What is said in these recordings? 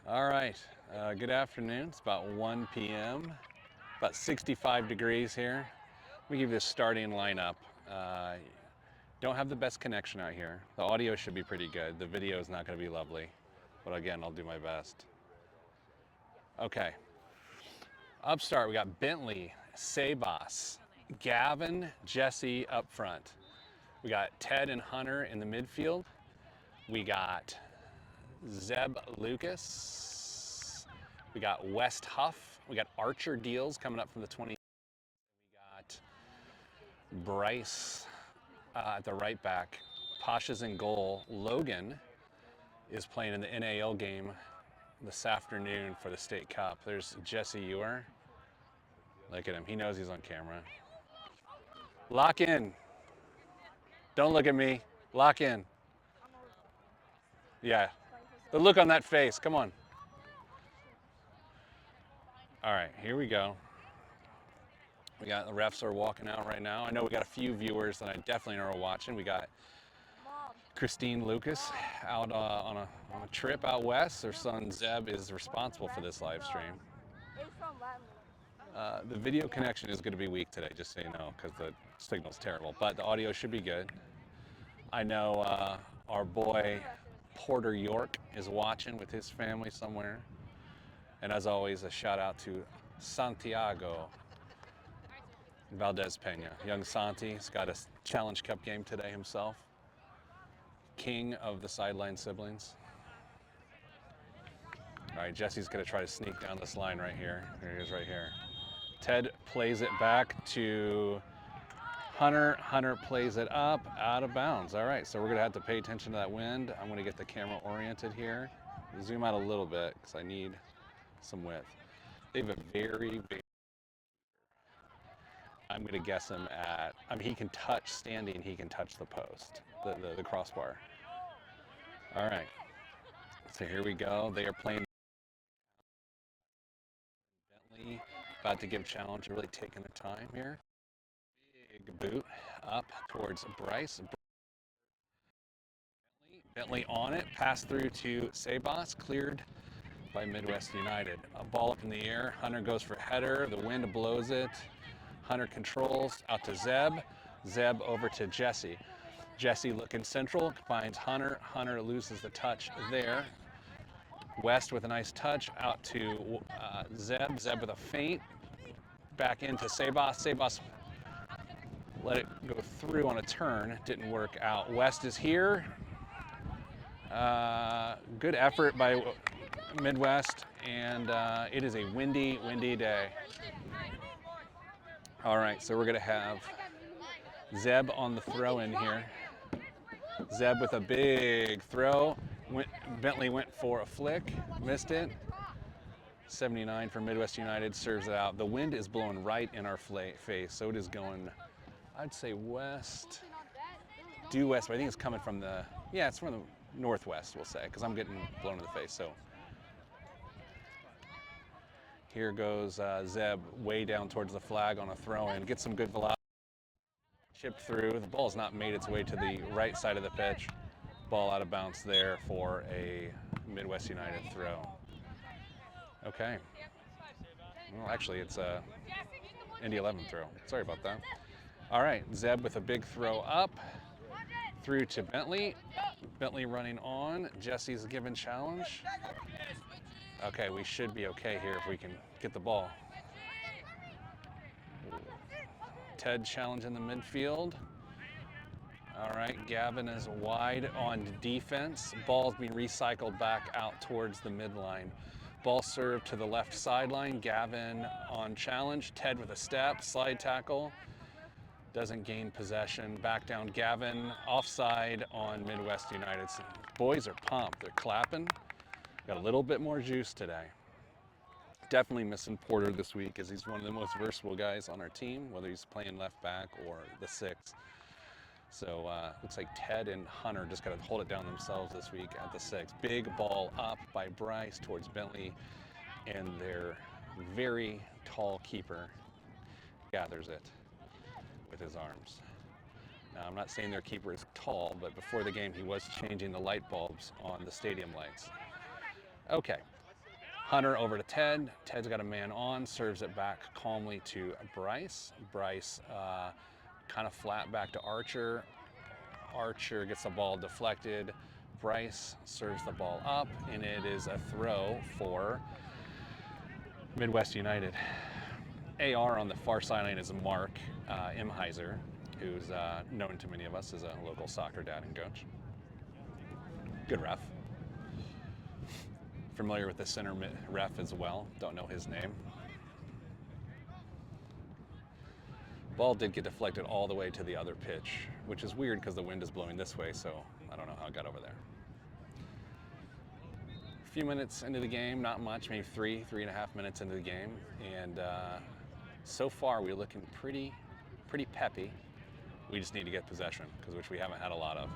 All right, good afternoon. It's about 1 p.m., about 65 degrees here. Let me give you the starting lineup. Don't have the best connection out here. The audio should be pretty good. The video is not going to be lovely, but again, I'll do my best. Okay, upstart, we got Bentley, Sebas, Gavin, Jesse up front. We got Ted and Hunter in the midfield. We got Zeb Lucas. We got West Huff. We got Archer Deals coming up from the 20. We got Bryce at the right back. Pasha's in goal. Logan is playing in the NAL game this afternoon for the State Cup. There's Jesse Ewer. Look at him. He knows he's on camera. Lock in. Don't look at me. Lock in. Yeah. The look on that face. Come on. All right, here we go. We got the refs are walking out right now. I know we got a few viewers that I definitely know are watching. We got Christine Lucas out on a trip out west. Her son Zeb is responsible for this live stream. The video connection is going to be weak today, just so you know, because the signal's terrible. But the audio should be good. I know our boy Porter York is watching with his family somewhere. And as always, a shout out to Santiago Valdez Pena. Young Santi's got a Challenge Cup game today himself. King of the sideline siblings. All right, Jesse's gonna try to sneak down this line right here. Here he is right here. Ted plays it back to Hunter. Hunter plays it up, out of bounds. All right, so we're gonna have to pay attention to that wind. I'm gonna get the camera oriented here. Zoom out a little bit, because I need some width. They have a very, I'm going to guess him at, he can touch standing, he can touch the post, the crossbar. All right, so here we go. They are playing Bentley, about to give challenge, really taking the time here. Big boot up towards Bryce. Bentley on it, pass through to Sebas, cleared by Midwest United. A ball up in the air, Hunter goes for header, the wind blows it. Hunter controls, out to Zeb. Zeb over to Jesse. Jesse looking central, finds Hunter. Hunter loses the touch there. West with a nice touch, out to Zeb. Zeb with a feint. Back into Sebas. Sebas let it go through on a turn. Didn't work out. West is here. Good effort by Midwest, and it is a windy, windy day. All right, so we're going to have Zeb on the throw in here. Zeb with a big throw. Bentley went for a flick, missed it. 79 for Midwest United, serves it out. The wind is blowing right in our face, so it is going, I'd say west, due west, but I think it's coming from the, yeah, it's from the northwest, we'll say, because I'm getting blown in the face, so. Here goes Zeb way down towards the flag on a throw-in. Gets some good velocity. Chipped through. The ball has not made its way to the right side of the pitch. Ball out of bounds there for a Midwest United throw. Okay. Well, actually, it's a Indy 11 throw. Sorry about that. All right, Zeb with a big throw up. Through to Bentley. Bentley running on. Jesse's given challenge. Okay, we should be okay here if we can get the ball. Ted challenge in the midfield. All right, Gavin is wide on defense. Ball's being recycled back out towards the midline. Ball served to the left sideline. Gavin on challenge. Ted with a step, slide tackle. Doesn't gain possession. Back down Gavin, offside on Midwest United. Boys are pumped. They're clapping. Got a little bit more juice today. Definitely missing Porter this week, as he's one of the most versatile guys on our team, whether he's playing left back or the six. So looks like Ted and Hunter just got to hold it down themselves this week at the six. Big ball up by Bryce towards Bentley, and their very tall keeper gathers it with his arms. Now, I'm not saying their keeper is tall, but before the game he was changing the light bulbs on the stadium lights. Okay, Hunter over to Ted. Ted's got a man on, serves it back calmly to Bryce. Bryce kind of flat back to Archer. Archer gets the ball deflected. Bryce serves the ball up, and it is a throw for Midwest United. AR on the far sideline is Mark Imheiser, who's known to many of us as a local soccer dad and coach. Good ref. Familiar with the center ref as well. Don't know his name. Ball did get deflected all the way to the other pitch, which is weird because the wind is blowing this way, so I don't know how it got over there. A few minutes into the game, not much, maybe 3.5 minutes into the game, and so far we're looking pretty peppy. We just need to get possession, which we haven't had a lot of.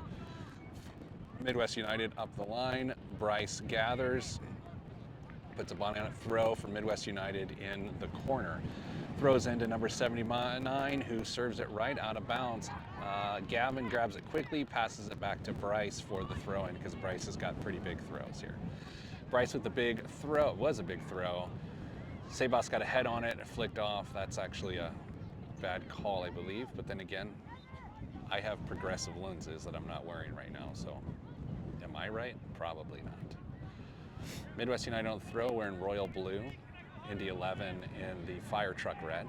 Midwest United up the line. Bryce gathers, puts a body on it, throw for Midwest United in the corner. Throws into number 79, who serves it right out of bounds. Gavin grabs it quickly, passes it back to Bryce for the throw-in, because Bryce has got pretty big throws here. Bryce with the big throw. It was a big throw. Sebas got a head on it, flicked off. That's actually a bad call, I believe. But then again, I have progressive lenses that I'm not wearing right now, so am I right? Probably not. Midwest United on the throw, wearing royal blue. Indy 11 in the fire truck red.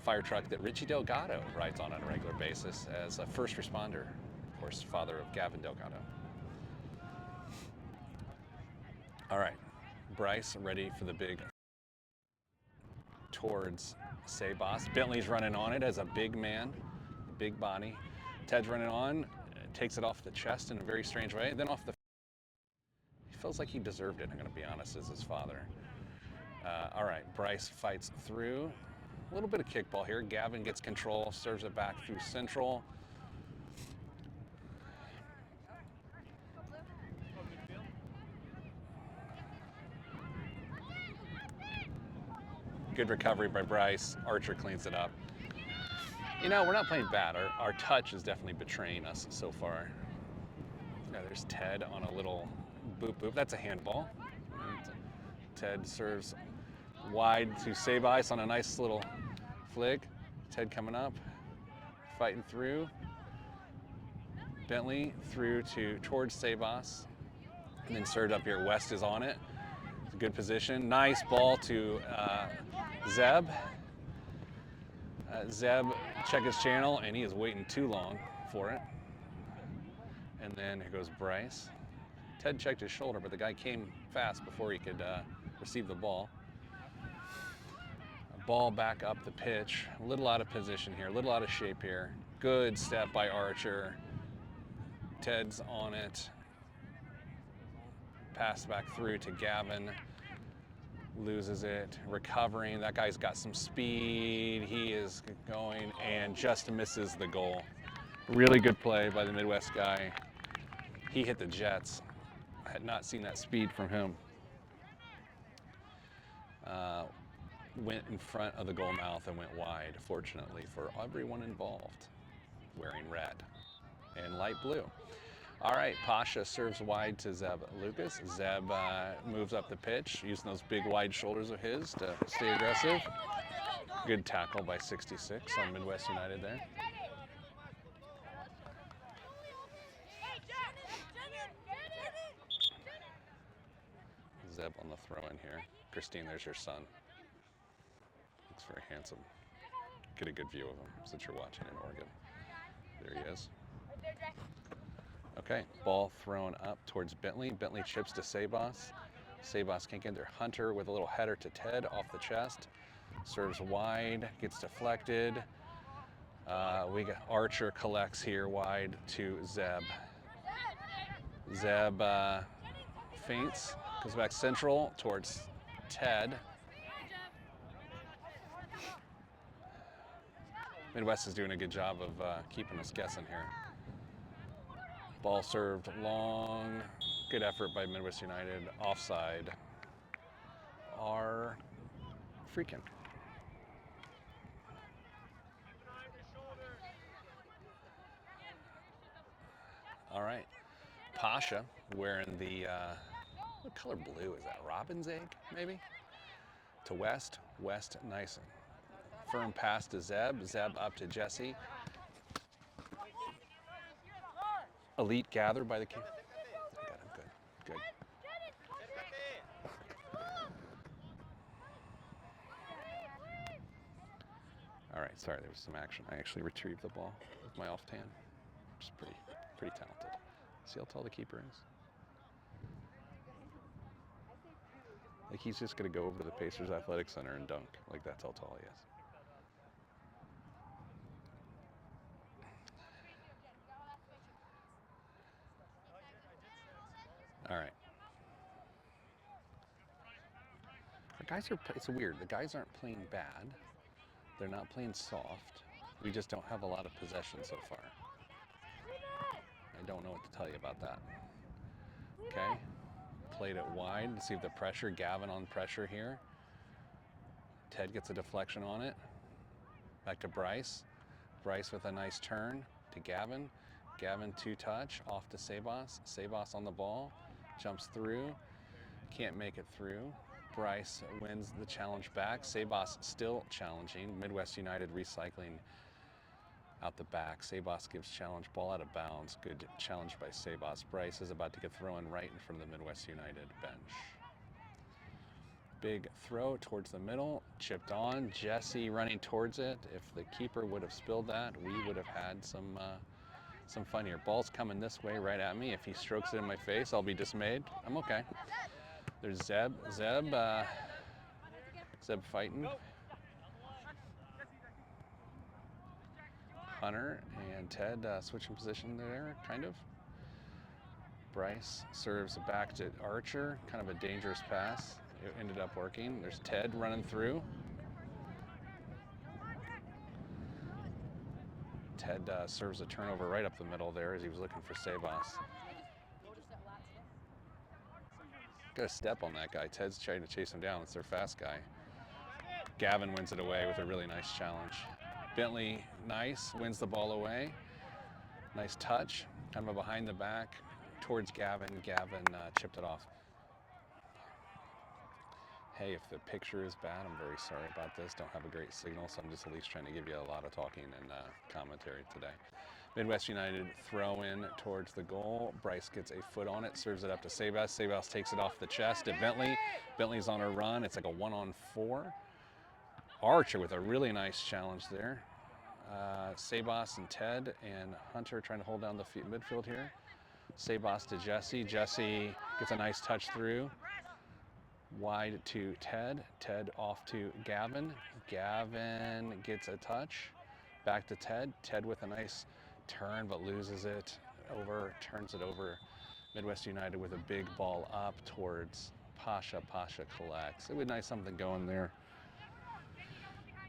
Fire truck that Richie Delgado rides on a regular basis as a first responder, of course, father of Gavin Delgado. All right, Bryce ready for the big towards Sebas. Bentley's running on it as a big man, big body. Ted's running on, takes it off the chest in a very strange way, then off the. He feels like he deserved it, I'm going to be honest, as his father. All right, Bryce fights through. A little bit of kickball here. Gavin gets control, serves it back through central. Good recovery by Bryce. Archer cleans it up. You know, we're not playing bad. Our touch is definitely betraying us so far. Yeah, there's Ted on a little boop boop. That's a handball. Ted serves wide to Sebas on a nice little flick. Ted coming up, fighting through. Bentley through towards Sebas, and then served up here. West is on it. It's a good position. Nice ball to Zeb. Zeb check his channel, and he is waiting too long for it. And then here goes Bryce. Ted checked his shoulder, but the guy came fast before he could receive the ball. Ball back up the pitch. A little out of position here, a little out of shape here. Good step by Archer. Ted's on it. Pass back through to Gavin. Loses it, recovering. That guy's got some speed. He is going and just misses the goal. Really good play by the Midwest guy. He hit the Jets. I had not seen that speed from him. Went in front of the goal mouth and went wide, fortunately for everyone involved, wearing red and light blue. All right, Pasha serves wide to Zeb Lucas. Zeb moves up the pitch, using those big wide shoulders of his to stay aggressive. Good tackle by 66 on Midwest United there. Zeb on the throw in here. Christine, there's your son. Looks very handsome. Get a good view of him since you're watching in Oregon. There he is. Okay, ball thrown up towards Bentley. Bentley chips to Sebas. Sebas can't get there. Hunter with a little header to Ted off the chest. Serves wide, gets deflected. We got Archer collects here wide to Zeb. Zeb feints, goes back central towards Ted. Midwest is doing a good job of keeping us guessing here. Ball served long. Good effort by Midwest United. Offside. Are freaking. All right. Pasha wearing the What color blue is that? Robin's egg, maybe? To West, West nice. Firm pass to Zeb, Zeb up to Jesse. Elite gather by the keeper. I got him, good, good. All right, sorry, there was some action. I actually retrieved the ball with my off hand. Just pretty talented. See how tall the keeper is? Like he's just gonna go over to the Pacers Athletic Center and dunk. Like that's how tall he is. All right. The guys are, it's weird. The guys aren't playing bad. They're not playing soft. We just don't have a lot of possession so far. I don't know what to tell you about that. Okay. Played it wide. Let's see if the pressure, Gavin on pressure here. Ted gets a deflection on it. Back to Bryce. Bryce with a nice turn to Gavin. Gavin two touch, off to Sebas. Sebas on the ball, jumps through, can't make it through. Bryce wins the challenge back. Sebas still challenging. Midwest United recycling out the back. Sebas gives challenge, ball out of bounds. Good challenge by Sebas. Bryce is about to get thrown right in front of the Midwest United bench. Big throw towards the middle, chipped on. Jesse running towards it. If the keeper would have spilled that, we would have had some fun here. Ball's coming this way right at me. If he strokes it in my face, I'll be dismayed. I'm okay. There's Zeb. Zeb fighting. Hunter and Ted switching position there, kind of. Bryce serves back to Archer. Kind of a dangerous pass. It ended up working. There's Ted running through. Ted serves a turnover right up the middle there as he was looking for Sebas. Got a step on that guy. Ted's trying to chase him down. It's their fast guy. Gavin wins it away with a really nice challenge. Bentley, nice, wins the ball away. Nice touch, kind of a behind the back towards Gavin. Gavin chipped it off. Hey, if the picture is bad, I'm very sorry about this. Don't have a great signal, so I'm just at least trying to give you a lot of talking and commentary today. Midwest United throw in towards the goal. Bryce gets a foot on it, serves it up to Sebas. Sebas takes it off the chest to Bentley. Bentley's on a run. It's like a 1-on-4. Archer with a really nice challenge there. Sebas and Ted and Hunter trying to hold down the midfield here. Sebas to Jesse. Jesse gets a nice touch through. Wide to Ted. Ted off to Gavin. Gavin gets a touch. Back to Ted. Ted with a nice turn but loses it. Turns it over. Midwest United with a big ball up towards Pasha. Pasha collects. It would nice something going there.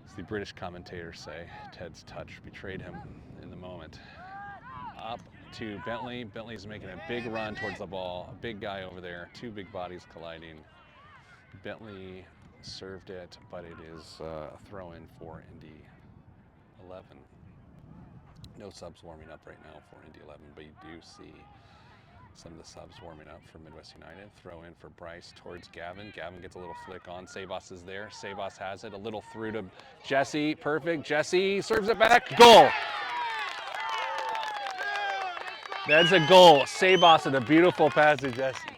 As the British commentators say, Ted's touch betrayed him in the moment. Up to Bentley. Bentley's making a big run towards the ball. A big guy over there. Two big bodies colliding. Bentley served it, but it is a throw-in for Indy 11. No subs warming up right now for Indy 11, but you do see some of the subs warming up for Midwest United. Throw in for Bryce towards Gavin. Gavin gets a little flick on. Sebas is there. Sebas has it. A little through to Jesse. Perfect. Jesse serves it back. Goal. That's a goal. Sebas with a beautiful pass to Jesse.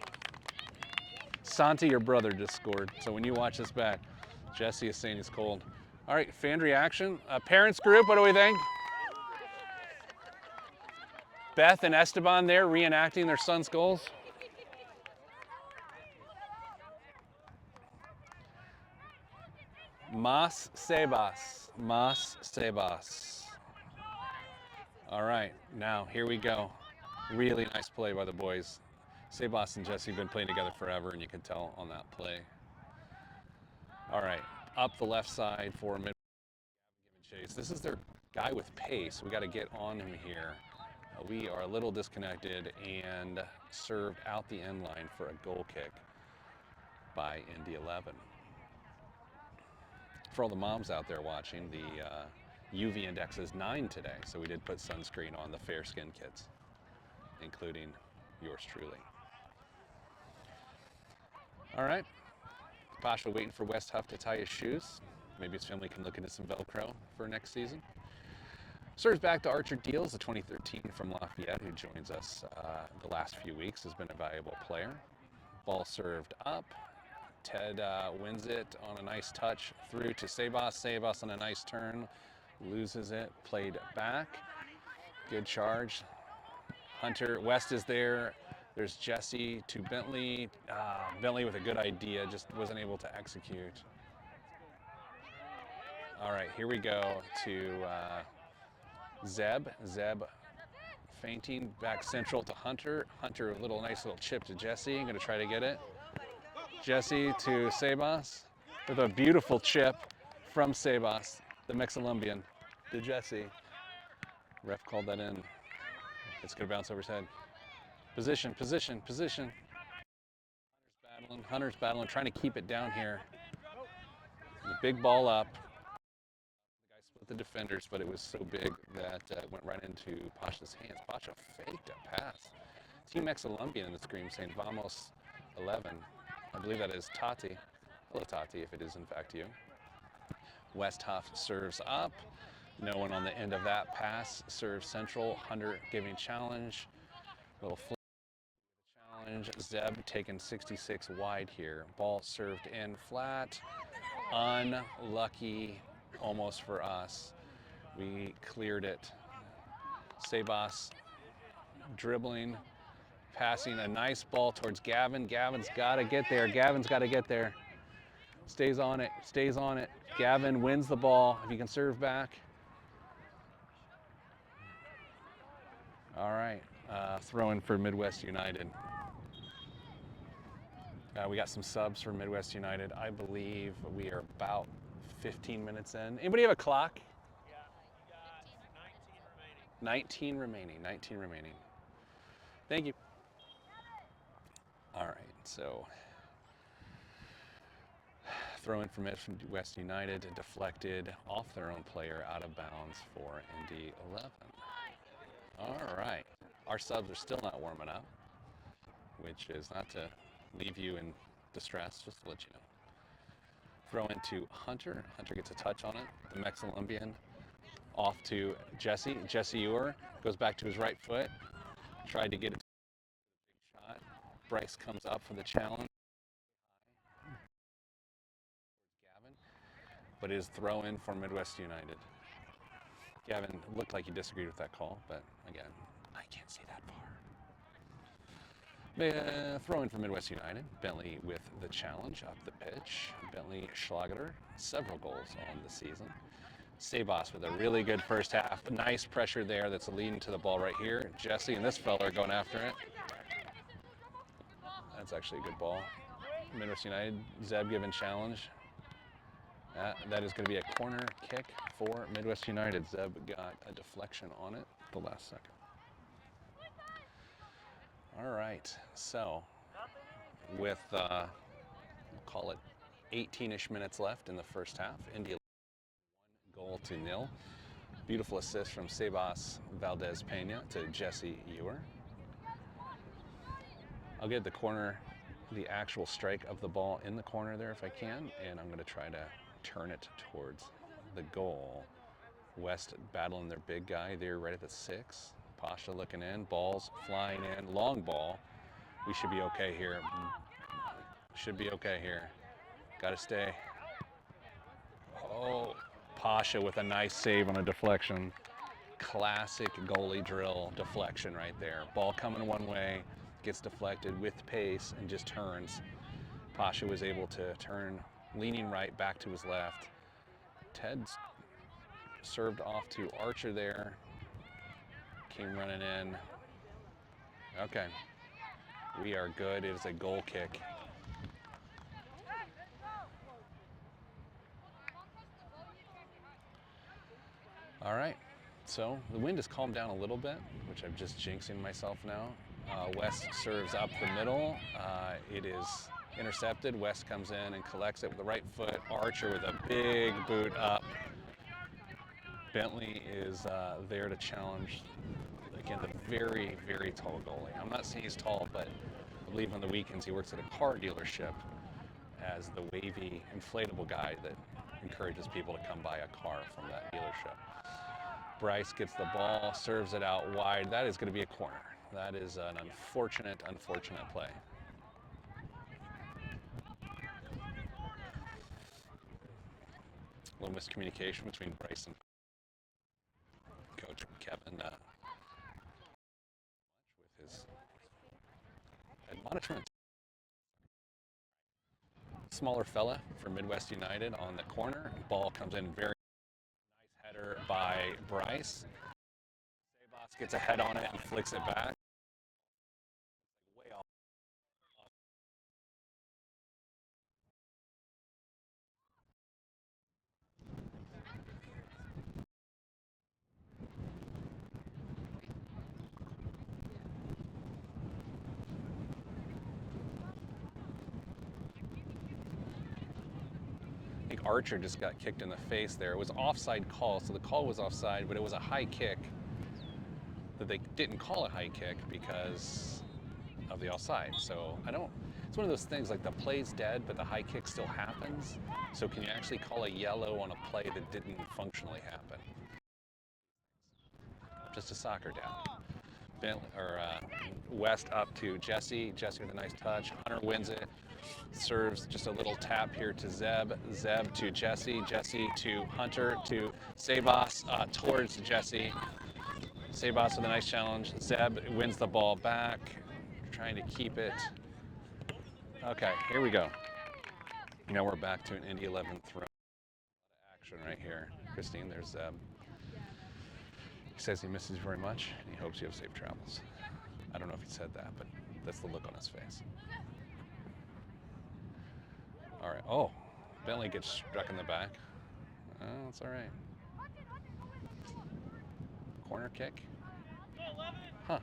Santi, your brother, just scored. So when you watch this back, Jesse is saying he's cold. All right, fan reaction. Parents group, what do we think? Beth and Esteban there reenacting their son's goals. Mas Sebas. Mas Sebas. All right, now here we go. Really nice play by the boys. Sebas and Jesse have been playing together forever, and you can tell on that play. All right, up the left side for mid chase. This is their guy with pace. We got to get on him here. We are a little disconnected and served out the end line for a goal kick by Indy 11. For all the moms out there watching, the UV index is 9 today, so we did put sunscreen on the fair skin kids, including yours truly. All right. Pasha waiting for West Huff to tie his shoes. Maybe his family can look into some Velcro for next season. Serves back to Archer Deals, the 2013 from Lafayette, who joins us the last few weeks, has been a valuable player. Ball served up. Ted wins it on a nice touch through to Sebas. Sebas on a nice turn, loses it, played back. Good charge. Hunter, West is there. There's Jesse to Bentley. Bentley with a good idea, just wasn't able to execute. All right, here we go to Zeb. Zeb fainting back central to Hunter. Hunter, a nice little chip to Jesse. I'm going to try to get it. Jesse to Sebas with a beautiful chip from Sebas, the Mexilumbian, to Jesse. Ref called that in. It's going to bounce over his head. Position, position, position. Hunter's battling, trying to keep it down here. The big ball up. The guy split the defenders, but it was so big that it went right into Pasha's hands. Pasha faked a pass. Team Mexilumbian in the screen saying, Vamos 11. I believe that is Tati. Hello, Tati, if it is in fact you. West Huff serves up. No one on the end of that pass. Serves central. Hunter giving challenge. Little flip challenge. Zeb taking 66 wide here. Ball served in flat. Unlucky almost for us. We cleared it. Sebas dribbling. Passing a nice ball towards Gavin. Gavin's got to get there. Gavin's got to get there. Stays on it. Stays on it. Gavin wins the ball. If he can serve back. All right. Throw in for Midwest United. We got some subs for Midwest United. I believe we are about 15 minutes in. Anybody have a clock? Yeah, we got 19 remaining. 19 remaining. Thank you. All right, so throw in from Midwest United, deflected off their own player, out of bounds for ND11. All right, our subs are still not warming up, which is not to leave you in distress, just to let you know. Throw into Hunter. Hunter gets a touch on it. The Mexilumbian off to Jesse. Jesse Ewer goes back to his right foot. Tried to get it. Big shot. Bryce comes up for the challenge. Gavin, but it is throw in for Midwest United. Gavin looked like he disagreed with that call, but again, I can't see that far. Throw in for Midwest United. Bentley with the challenge up the pitch. Bentley Schlager, several goals on the season. Sebas with a really good first half. Nice pressure there that's leading to the ball right here. Jesse and this fella are going after it. That's actually a good ball. Midwest United, Zeb giving challenge. That is going to be a corner kick for Midwest United. Zeb got a deflection on it the last second. All right, so with, we'll call it 18-ish minutes left in the first half, India 1-0. Beautiful assist from Sebas Valdez Pena to Jesse Ewer. I'll get the corner, the actual strike of the ball in the corner there if I can, and I'm going to try to turn it towards the goal. West battling their big guy there right at the 6. Pasha looking in, balls flying in, long ball. We should be okay here. Should be okay here. Got to stay. Oh, Pasha with a nice save on a deflection. Classic goalie drill deflection right there. Ball coming one way, gets deflected with pace and just turns. Pasha was able to turn, leaning right back to his left. Ted's served off to Archer there. Came running in. Okay. We are good. It is a goal kick. All right. So the wind has calmed down a little bit, which I'm just jinxing myself now. West serves up the middle. It is intercepted. West comes in and collects it with the right foot. Archer with a big boot up. Bentley is there to challenge, again, the very, very tall goalie. I'm not saying he's tall, but I believe on the weekends he works at a car dealership. as the wavy inflatable guy that encourages people to come buy a car from that dealership. Bryce gets the ball, serves it out wide. That is going to be a corner. That is an unfortunate play. A little miscommunication between Bryce and Coach Kevin with his admonishment. Smaller fella for Midwest United on the corner. Ball comes in very nice header by Bryce. Sebas gets a head on it and flicks it back. Way off. I think Archer just got kicked in the face there. It was offside call, so the call was offside, but it was a high kick that they didn't call a high kick because of the offside. So it's one of those things like the play's dead, but the high kick still happens. So can you actually call a yellow on a play that didn't functionally happen? Just a soccer dad. West up to Jesse. Jesse with a nice touch. Hunter wins it. Serves just a little tap here to Zeb. Zeb to Jesse. Jesse to Hunter to Sebas towards Jesse. Sebas with a nice challenge. Zeb wins the ball back. Trying to keep it. Okay, here we go. Now we're back to an Indy 11 throw. Action right here. Christine, there's Zeb. He says he misses you very much, and he hopes you have safe travels. I don't know if he said that, but that's the look on his face. All right. Oh, Bentley gets struck in the back. Oh, it's all right. Corner kick. Huh.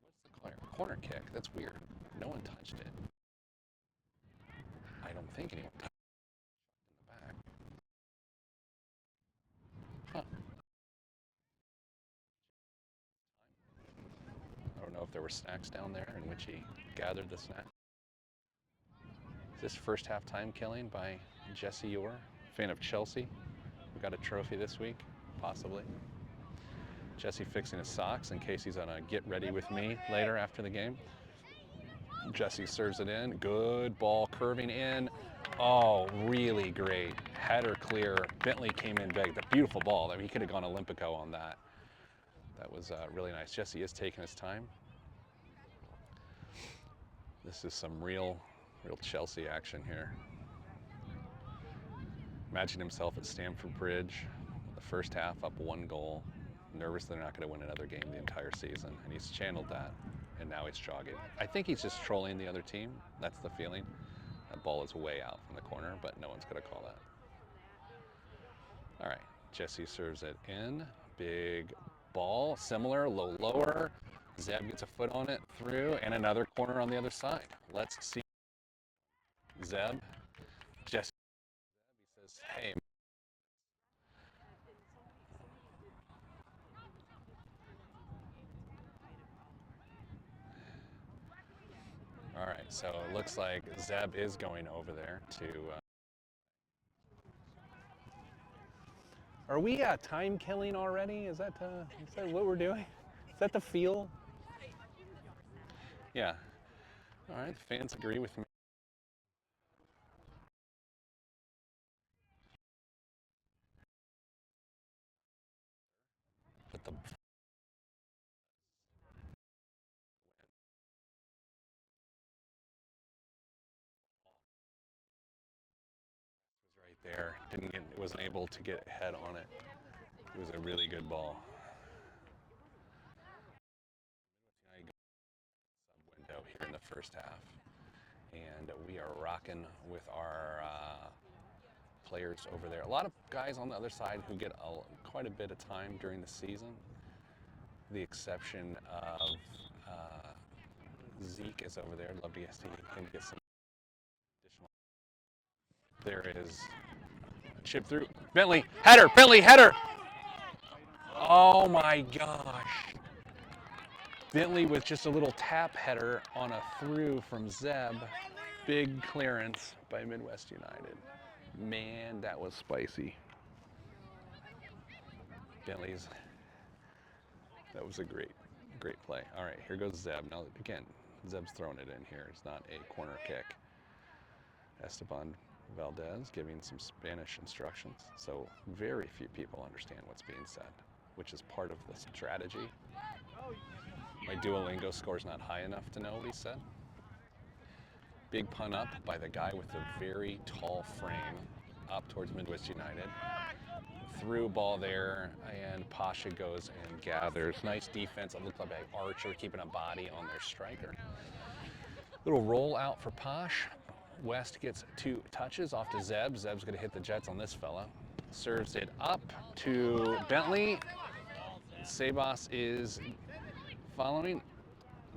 What's the clear? Corner kick. That's weird. No one touched it. I don't think anyone touched it in the back. Huh. I don't know if there were snacks down there in which he gathered the snack. Is this first half time killing by Jesse Orr, fan of Chelsea? We got a trophy this week, possibly. Jesse fixing his socks in case he's on a get ready with me later after the game. Jesse serves it in. Good ball curving in. Oh, really great. Header clear. Bentley came in big. The beautiful ball. I mean, he could have gone Olympico on that. That was really nice. Jesse is taking his time. This is some real Chelsea action here. Imagine himself at Stamford Bridge, the first half up 1 goal, nervous they're not going to win another game the entire season, and he's channeled that, and now he's jogging. I think he's just trolling the other team. That's the feeling. That ball is way out from the corner, but no one's going to call that. All right, Jesse serves it in. Big ball, similar, lower. Zeb gets a foot on it, through, and another corner on the other side. Let's see. Zeb, Jesse, he says, hey. All right, so it looks like Zeb is going over there to... Are we time killing already? Is that what we're doing? Is that the feel? Yeah. All right, the fans agree with me. But the was right there. Wasn't able to get a head on it. It was a really good ball. Sub window here in the first half, and we are rocking with our players over there. A lot of guys on the other side who get quite a bit of time during the season. The exception of Zeke is over there. I'd love to see him get some additional. There is a chip through. Bentley, header! Oh my gosh. Bentley with just a little tap header on a through from Zeb. Big clearance by Midwest United. Man, that was spicy. Bentley's, that was a great play. All right, here goes Zeb. Now, again, Zeb's throwing it in here. It's not a corner kick. Esteban Valdez giving some Spanish instructions. So very few people understand what's being said, which is part of the strategy. My Duolingo score's not high enough to know what he said. Big pun up by the guy with the very tall frame up towards Midwest United. Through ball there, and Pasha goes and gathers. Nice defense. It looked like Archer keeping a body on their striker. Little roll out for Posh. West gets 2 touches off to Zeb. Zeb's going to hit the Jets on this fella. Serves it up to Bentley. Sebas is following.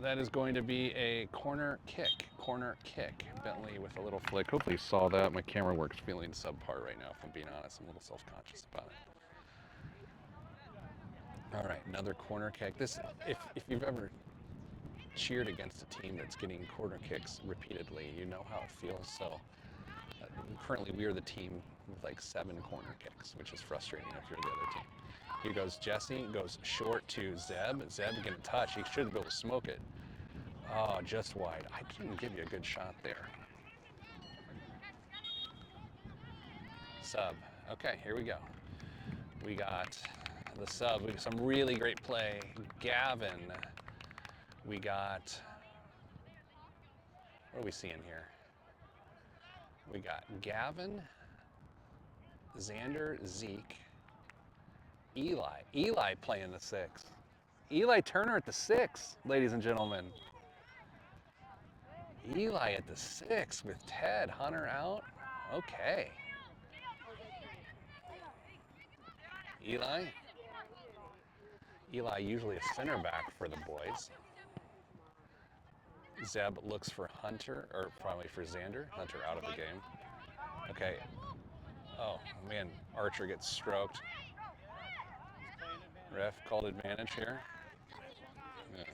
That is going to be a corner kick. Corner kick. Bentley with a little flick. Hopefully you saw that. My camera work's feeling subpar right now, if I'm being honest. I'm a little self-conscious about it. All right, another corner kick. This, if you've ever cheered against a team that's getting corner kicks repeatedly, you know how it feels. So currently we are the team with like 7 corner kicks, which is frustrating if you're the other team. Here goes Jesse, goes short to Zeb. Zeb getting a touch. He should be able to smoke it. Oh, just wide. I didn't give you a good shot there. Sub. Okay, here we go. We got the sub. We got some really great play. Gavin. We got, what are we seeing here? We got Gavin, Xander, Zeke, Eli. Eli playing the 6. Eli Turner at the 6, ladies and gentlemen. Eli at the 6 with Ted Hunter out. Okay. Eli. Eli usually a center back for the boys. Zeb looks for Hunter, or probably for Xander. Hunter out of the game. Okay. Oh, man. Archer gets stroked. Ref called advantage here. Yeah.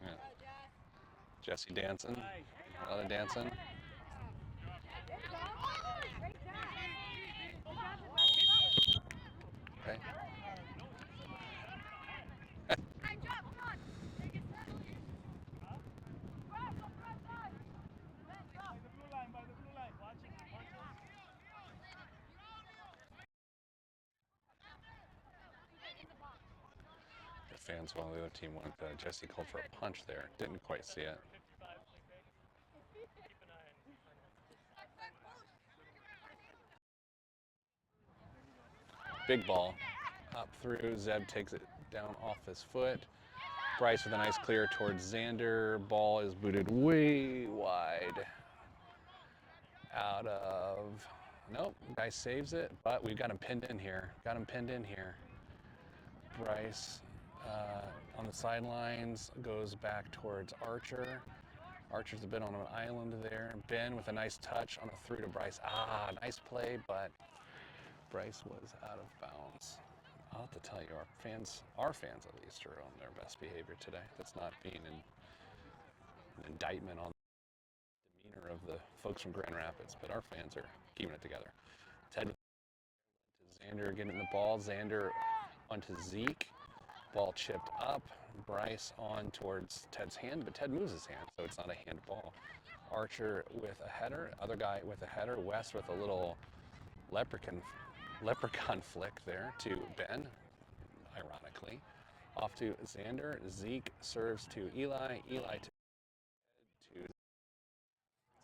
Yeah. Jesse dancing. A lot of dancing. Okay. The fans, while the other team went, Jesse called for a punch there. Didn't quite see it. Big ball up through. Zeb takes it down off his foot. Bryce with a nice clear towards Xander. Ball is booted way wide. Out of, nope, guy saves it, but we've got him pinned in here. Bryce on the sidelines goes back towards Archer. Archer's a bit on an island there. Ben with a nice touch on a through to Bryce. Ah, nice play, but Bryce was out of bounds. I'll have to tell you, our fans at least, are on their best behavior today. That's not being an indictment on the demeanor of the folks from Grand Rapids, but our fans are keeping it together. Ted to Xander getting the ball. Xander onto Zeke. Ball chipped up. Bryce on towards Ted's hand, but Ted moves his hand, so it's not a hand ball. Archer with a header. Other guy with a header. West with a little leprechaun flick there to Ben, ironically. Off to Xander. Zeke serves to Eli. Eli to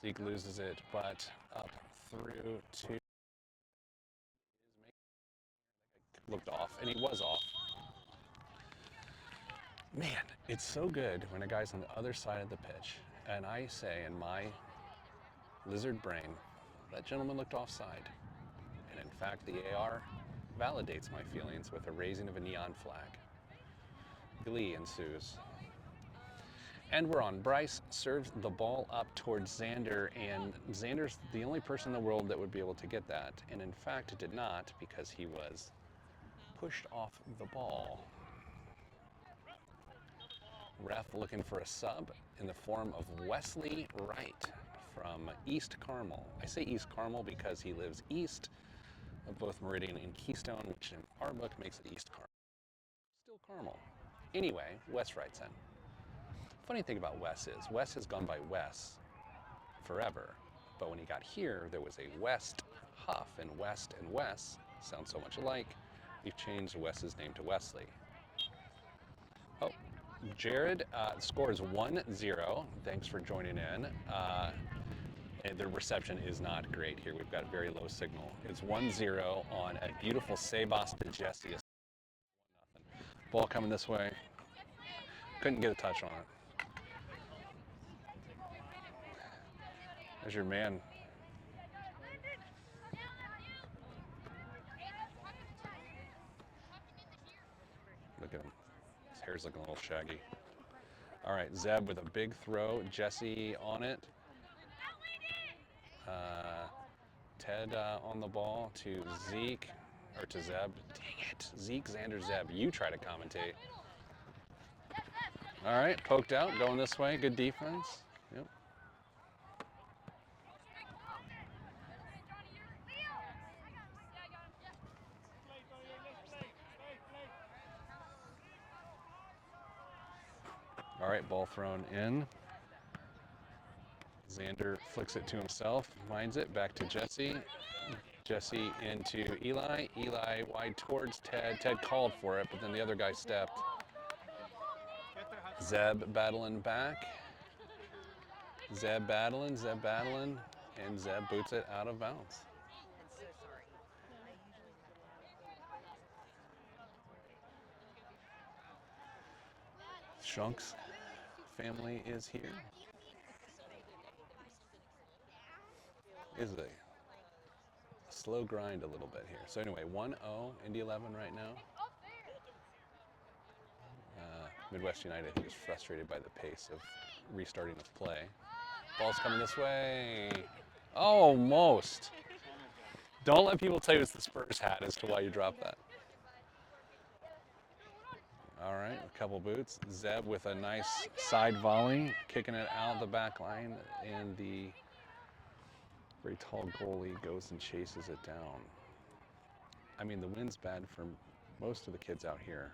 Zeke loses it, but up through to looked off, and he was off. Man, it's so good when a guy's on the other side of the pitch, and I say in my lizard brain, that gentleman looked offside. And in fact, the AR validates my feelings with a raising of a neon flag. Glee ensues. And we're on. Bryce serves the ball up towards Xander, and Xander's the only person in the world that would be able to get that. And in fact, it did not, because he was pushed off the ball. Ref looking for a sub in the form of Wesley Wright from East Carmel. I say East Carmel because he lives east of both Meridian and Keystone, which in our book makes it East Carmel. Still Carmel. Anyway, Wes Wright's in. Funny thing about Wes is, Wes has gone by Wes forever, but when he got here, there was a West Huff, and West and Wes sound so much alike, we've changed Wes's name to Wesley. Oh, Jared, score is 1-0. Thanks for joining in. And the reception is not great here. We've got very low signal. It's 1-0 on a beautiful Sebas to Jesse. Ball coming this way. Couldn't get a touch on it. There's your man. Look at him. His hair's looking a little shaggy. All right, Zeb with a big throw. Jesse on it. Ted on the ball to Zeke, or to Zeb. Dang it. Zeke, Xander, Zeb. You try to commentate. All right, poked out, going this way. Good defense. Yep. All right, ball thrown in. Xander flicks it to himself, minds it, back to Jesse. Jesse into Eli. Eli wide towards Ted. Ted called for it, but then the other guy stepped. Zeb battling back. Zeb battling, and Zeb boots it out of bounds. Shunk's family is here. Is a slow grind a little bit here. So anyway, 1-0, Indy 11 right now. Midwest United, I think, is frustrated by the pace of restarting of play. Ball's coming this way. Almost. Don't let people tell you it's the Spurs hat as to why you dropped that. All right, a couple boots. Zeb with a nice side volley, kicking it out the back line, and the very tall goalie goes and chases it down. I mean, the wind's bad for most of the kids out here.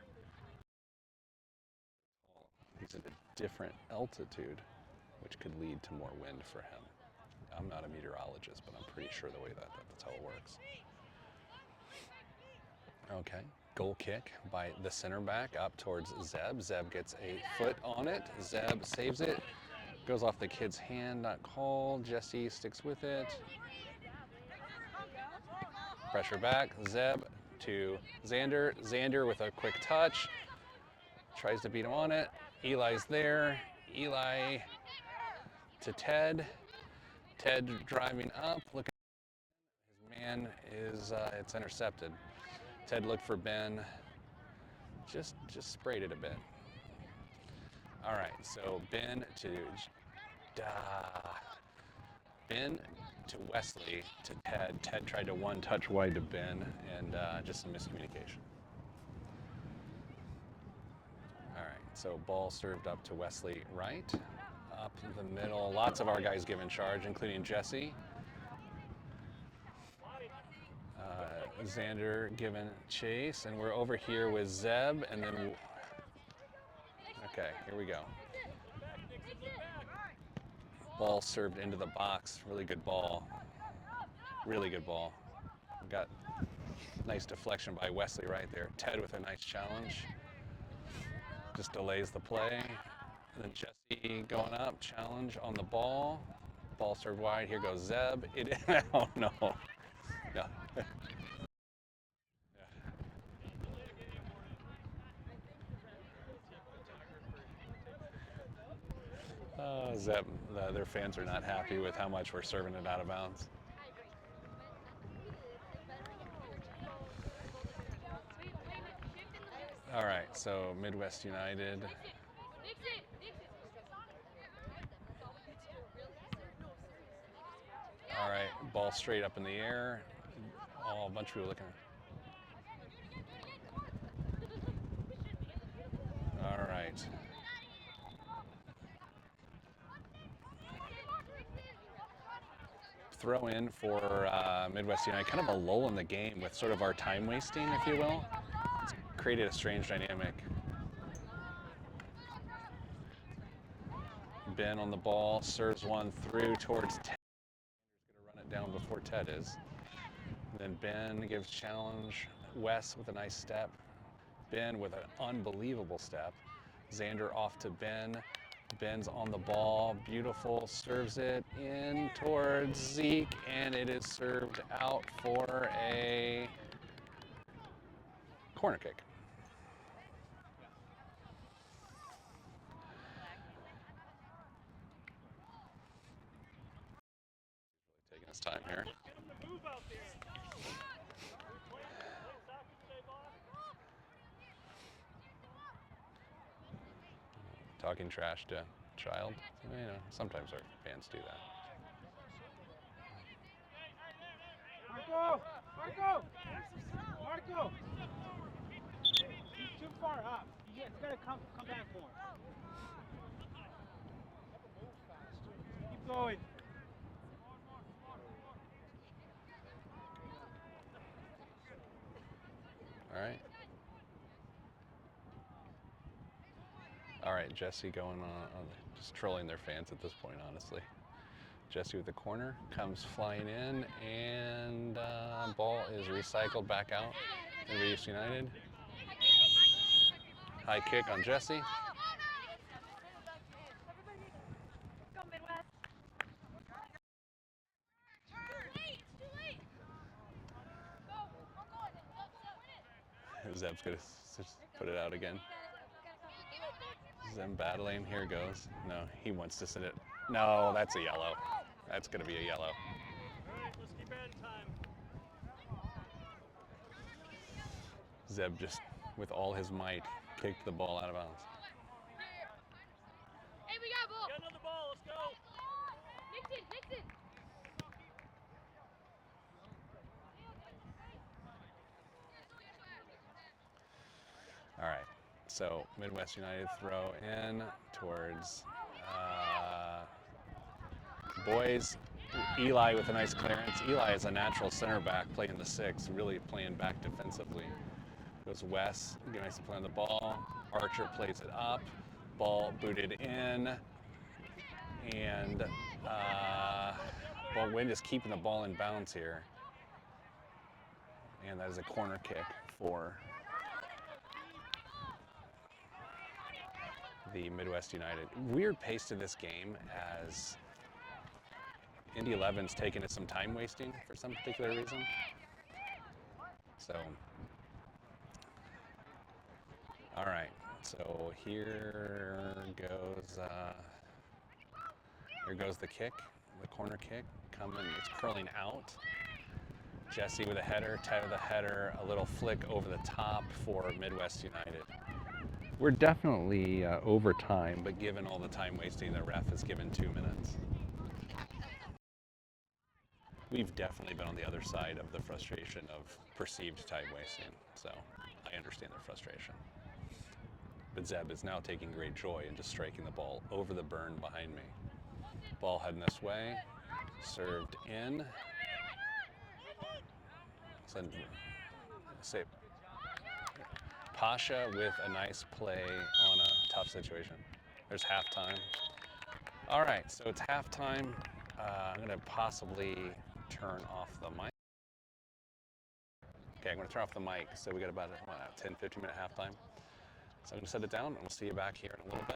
He's at a different altitude, which could lead to more wind for him. I'm not a meteorologist, but I'm pretty sure the way that's how it works. Okay, goal kick by the center back up towards Zeb. Zeb gets a foot on it. Zeb saves it. Goes off the kid's hand, not called. Jesse sticks with it. Pressure back. Zeb to Xander. Xander with a quick touch. Tries to beat him on it. Eli's there. Eli to Ted. Ted driving up. Look, his man is, it's intercepted. Ted looked for Ben. Just sprayed it a bit. All right, so Ben to Wesley to Ted. Ted tried to one touch wide to Ben, and just some miscommunication. All right, so ball served up to Wesley Wright. Up the middle, lots of our guys given charge, including Jesse. Xander given chase, and we're over here with Zeb, and then, okay, here we go. Ball served into the box, really good ball. Really good ball. We got nice deflection by Wesley right there. Ted with a nice challenge. Just delays the play. And then Jesse going up, challenge on the ball. Ball served wide. Here goes Zeb. Oh no. No. Zeb, their fans are not happy with how much we're serving it out of bounds. All right, so Midwest United. All right, ball straight up in the air. A bunch of people looking. All right. throw in for Midwest United. Kind of a lull in the game with sort of our time wasting, if you will. It's created a strange dynamic. Ben on the ball, serves one through towards Ted. He's going to run it down before Ted is. Then Ben gives challenge. Wes with a nice step. Ben with an unbelievable step. Xander off to Ben. Ben's on the ball, beautiful, serves it in towards Zeke, and it is served out for a corner kick. Taking his time here. Talking trash to child. You know, sometimes our fans do that. Marco! He's too far up. He's got to come back more. Keep going. All right, Jesse going on just trolling their fans at this point, honestly. Jesse with the corner, comes flying in, and ball is recycled back out in Reeves United. High kick on Jesse. Zeb's gonna just put it out again. Zeb battling, here goes. No, he wants to send it. No, that's a yellow. That's gonna be a yellow. All right, let's keep adding time. Zeb just, with all his might, kicked the ball out of bounds. Hey, we got a ball. Got another ball, let's go. Nixon. All right, so Midwest United throw in towards boys. Eli with a nice clearance. Eli is a natural center back playing the 6, really playing back defensively. Goes Wes, nice play on the ball. Archer plays it up. Ball booted in. And Wynn is keeping the ball in bounds here. And that is a corner kick for the Midwest United. Weird pace to this game as Indy 11's taken it some time wasting for some particular reason. So, all right. So here goes the kick, the corner kick coming. It's curling out. Jesse with a header, Ted with a header, a little flick over the top for Midwest United. We're definitely over time, but given all the time wasting, the ref has given 2 minutes. We've definitely been on the other side of the frustration of perceived time wasting, so I understand their frustration. But Zeb is now taking great joy in just striking the ball over the burn behind me. Ball heading this way, served in. Save. Pasha with a nice play on a tough situation. There's halftime. All right, so it's halftime. I'm going to possibly turn off the mic. Okay, I'm going to turn off the mic. So we got about a 10, 15-minute halftime. So I'm going to set it down, and we'll see you back here in a little bit.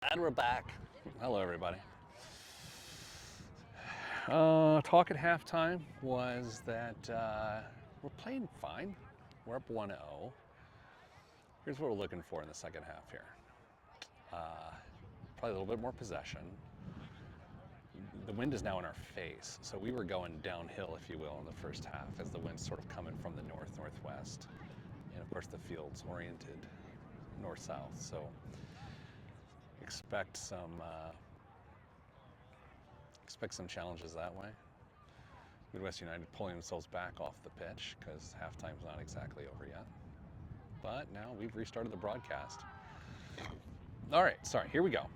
And we're back. Hello, everybody. Talk at halftime was that we're playing fine. We're up 1-0. Here's what we're looking for in the second half here. Probably a little bit more possession. The wind is now in our face, so we were going downhill, if you will, in the first half as the wind's sort of coming from the north-northwest. And of course the field's oriented north-south, so expect some challenges that way. Midwest United pulling themselves back off the pitch because halftime's not exactly over yet. But now we've restarted the broadcast. All right, sorry, here we go.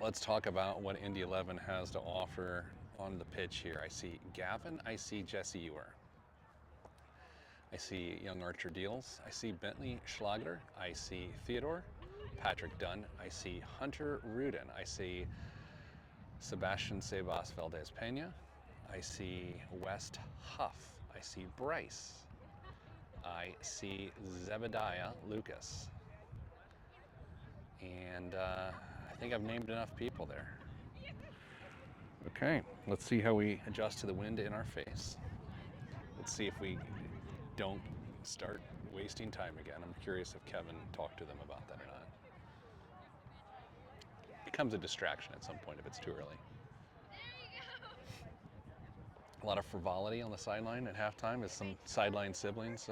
Let's talk about what Indy 11 has to offer on the pitch here. I see Gavin, I see Jesse Ewer. I see young Archer Deals, I see Bentley Schlager, I see Theodore, Patrick Dunn, I see Hunter Rudin, I see Sebastian Sebas Valdez Pena, I see West Huff, I see Bryce, I see Zebediah Lucas, and I think I've named enough people there. Okay, let's see how we adjust to the wind in our face. Let's see if we don't start wasting time again. I'm curious if Kevin talked to them about that or not. It becomes a distraction at some point if it's too early. A lot of frivolity on the sideline at halftime as some sideline siblings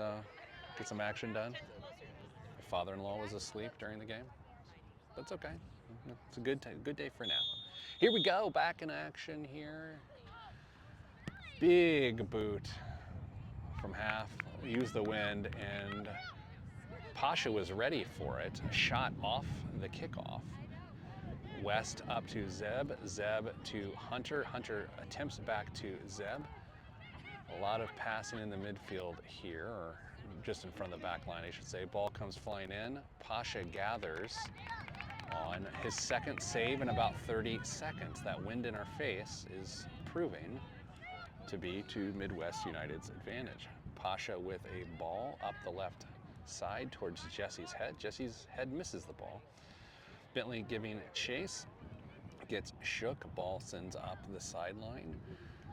get some action done. My father-in-law was asleep during the game. That's okay. It's a good day for now. Here we go, back in action here. Big boot from half, used the wind, and Pasha was ready for it. Shot off the kickoff. West up to Zeb, Zeb to Hunter. Hunter attempts back to Zeb. A lot of passing in the midfield here, or just in front of the back line, I should say. Ball comes flying in. Pasha gathers on his second save in about 30 seconds. That wind in our face is proving to be to Midwest United's advantage. Pasha with a ball up the left side towards Jesse's head. Jesse's head misses the ball. Bentley giving chase, gets shook, ball sends up the sideline.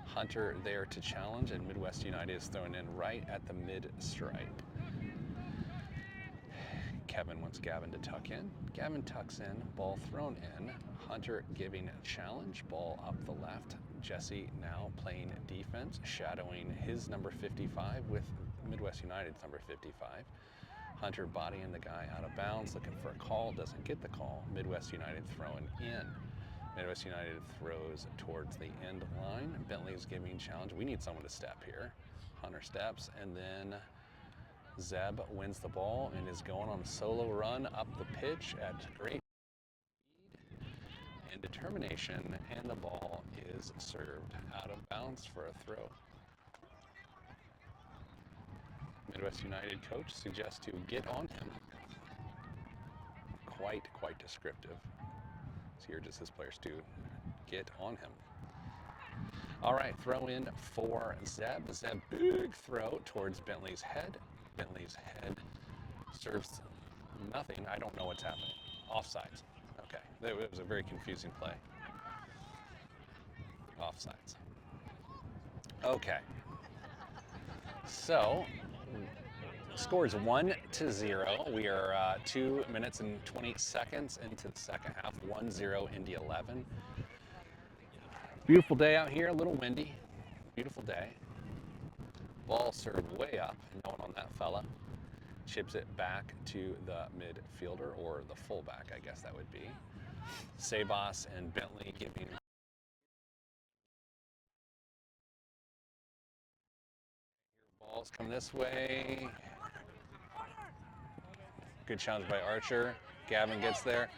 Hunter there to challenge, and Midwest United is thrown in right at the mid-stripe. Kevin wants Gavin to tuck in. Gavin tucks in, ball thrown in. Hunter giving challenge, ball up the left. Jesse now playing defense, shadowing his number 55 with Midwest United's number 55. Hunter bodying the guy out of bounds, looking for a call, doesn't get the call. Midwest United throwing in. Midwest United throws towards the end line. Bentley's giving challenge. We need someone to step here. Hunter steps, and then Zeb wins the ball and is going on a solo run up the pitch at great speed and determination, and the ball is served out of bounds for a throw. Midwest United coach suggests to get on him. Quite descriptive. So here just his players to get on him. All right, throw in for Zeb. Zeb, big throw towards Bentley's head. Bentley's head serves nothing. I don't know what's happening. Offsides. Okay, it was a very confusing play. Offsides. Okay. So, score is 1-0. We are 2 minutes and 20 seconds into the second half. 1-0 Indy 11. Beautiful day out here, a little windy. Beautiful day. Ball served way up, no one on that fella. Chips it back to the midfielder, or the fullback, I guess that would be. Sebas and Bentley giving. Balls come this way. Good challenge by Archer. Gavin gets there.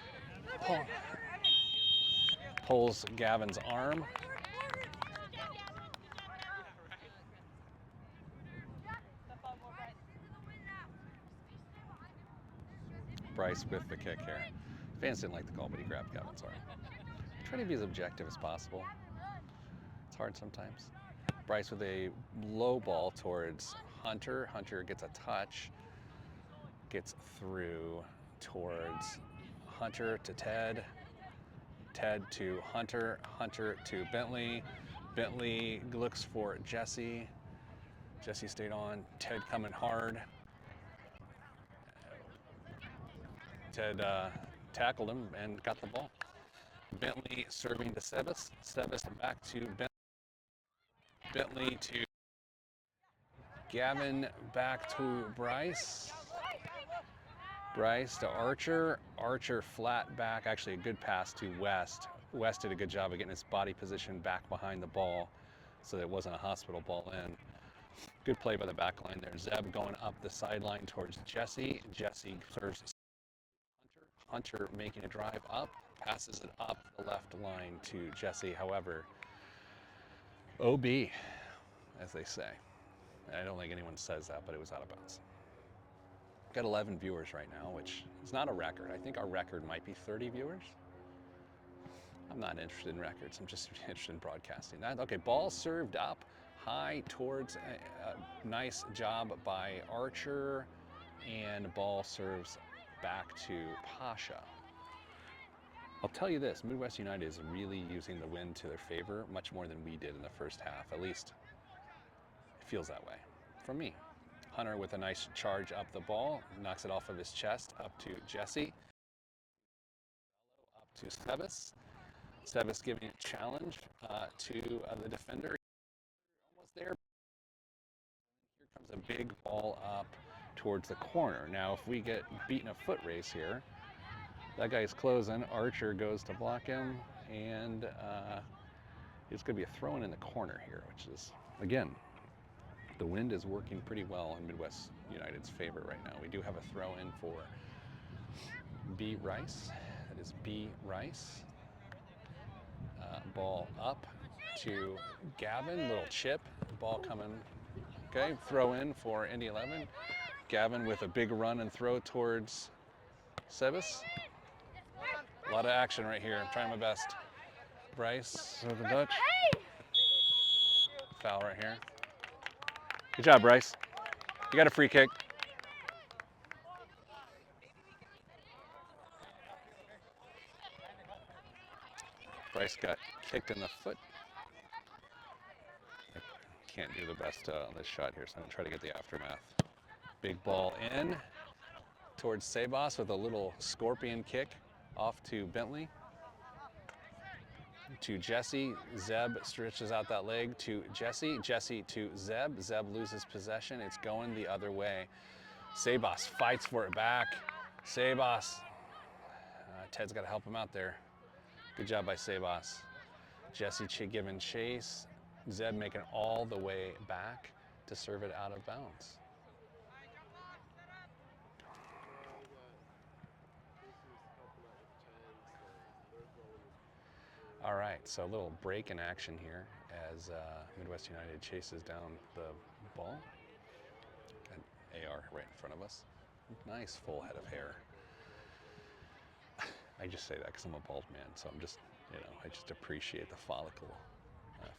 Pulls Gavin's arm. Bryce with the kick here. Fans didn't like the call, but he grabbed Gavin's arm. Try to be as objective as possible. It's hard sometimes. Bryce with a low ball towards Hunter. Hunter gets a touch, gets through towards Hunter to Ted. Ted to Hunter, Hunter to Bentley. Bentley looks for Jesse. Jesse stayed on. Ted coming hard. Ted tackled him and got the ball. Bentley serving to Sebas. Sebas back to Bentley. Bentley to Gavin, back to Bryce. Bryce to Archer. Archer flat back. Actually, a good pass to West. West did a good job of getting his body position back behind the ball so that it wasn't a hospital ball in. Good play by the back line there. Zeb going up the sideline towards Jesse. Jesse serves Hunter. Hunter making a drive up. Passes it up the left line to Jesse. However, OB, as they say. I don't think anyone says that, but it was out of bounds. Got 11 viewers right now, which is not a record. I think our record might be 30 viewers. I'm not interested in records. I'm just interested in broadcasting that. Okay, ball served up high towards a nice job by Archer, and ball serves back to Pasha. I'll tell you this, Midwest United is really using the wind to their favor, much more than we did in the first half. At least it feels that way for me. Hunter with a nice charge up the ball, knocks it off of his chest, up to Jesse. Up to Sebas. Sebas giving a challenge to the defender. Almost there. Here comes a big ball up towards the corner. Now, if we get beaten a foot race here, that guy's closing. Archer goes to block him, and it's going to be a throw-in in the corner here, which is, again, the wind is working pretty well in Midwest United's favor right now. We do have a throw-in for B. Rice. That is B. Rice. Ball up to Gavin. Little chip. Ball coming. Okay, throw in for Indy 11. Gavin with a big run and throw towards Sebas. A lot of action right here. I'm trying my best. Bryce with the Dutch. Foul right here. Good job, Bryce. You got a free kick. Bryce got kicked in the foot. I can't do the best on this shot here, so I'm going to try to get the aftermath. Big ball in towards Sebas with a little scorpion kick off to Bentley. To Jesse. Zeb stretches out that leg to Jesse. Jesse to Zeb. Zeb loses possession. It's going the other way. Sebas fights for it back. Sebas. Ted's got to help him out there. Good job by Sebas. Jesse giving chase. Zeb making all the way back to serve it out of bounds. All right, so a little break in action here as Midwest United chases down the ball. Got AR right in front of us. Nice full head of hair. I just say that because I'm a bald man, so I'm just, I just appreciate the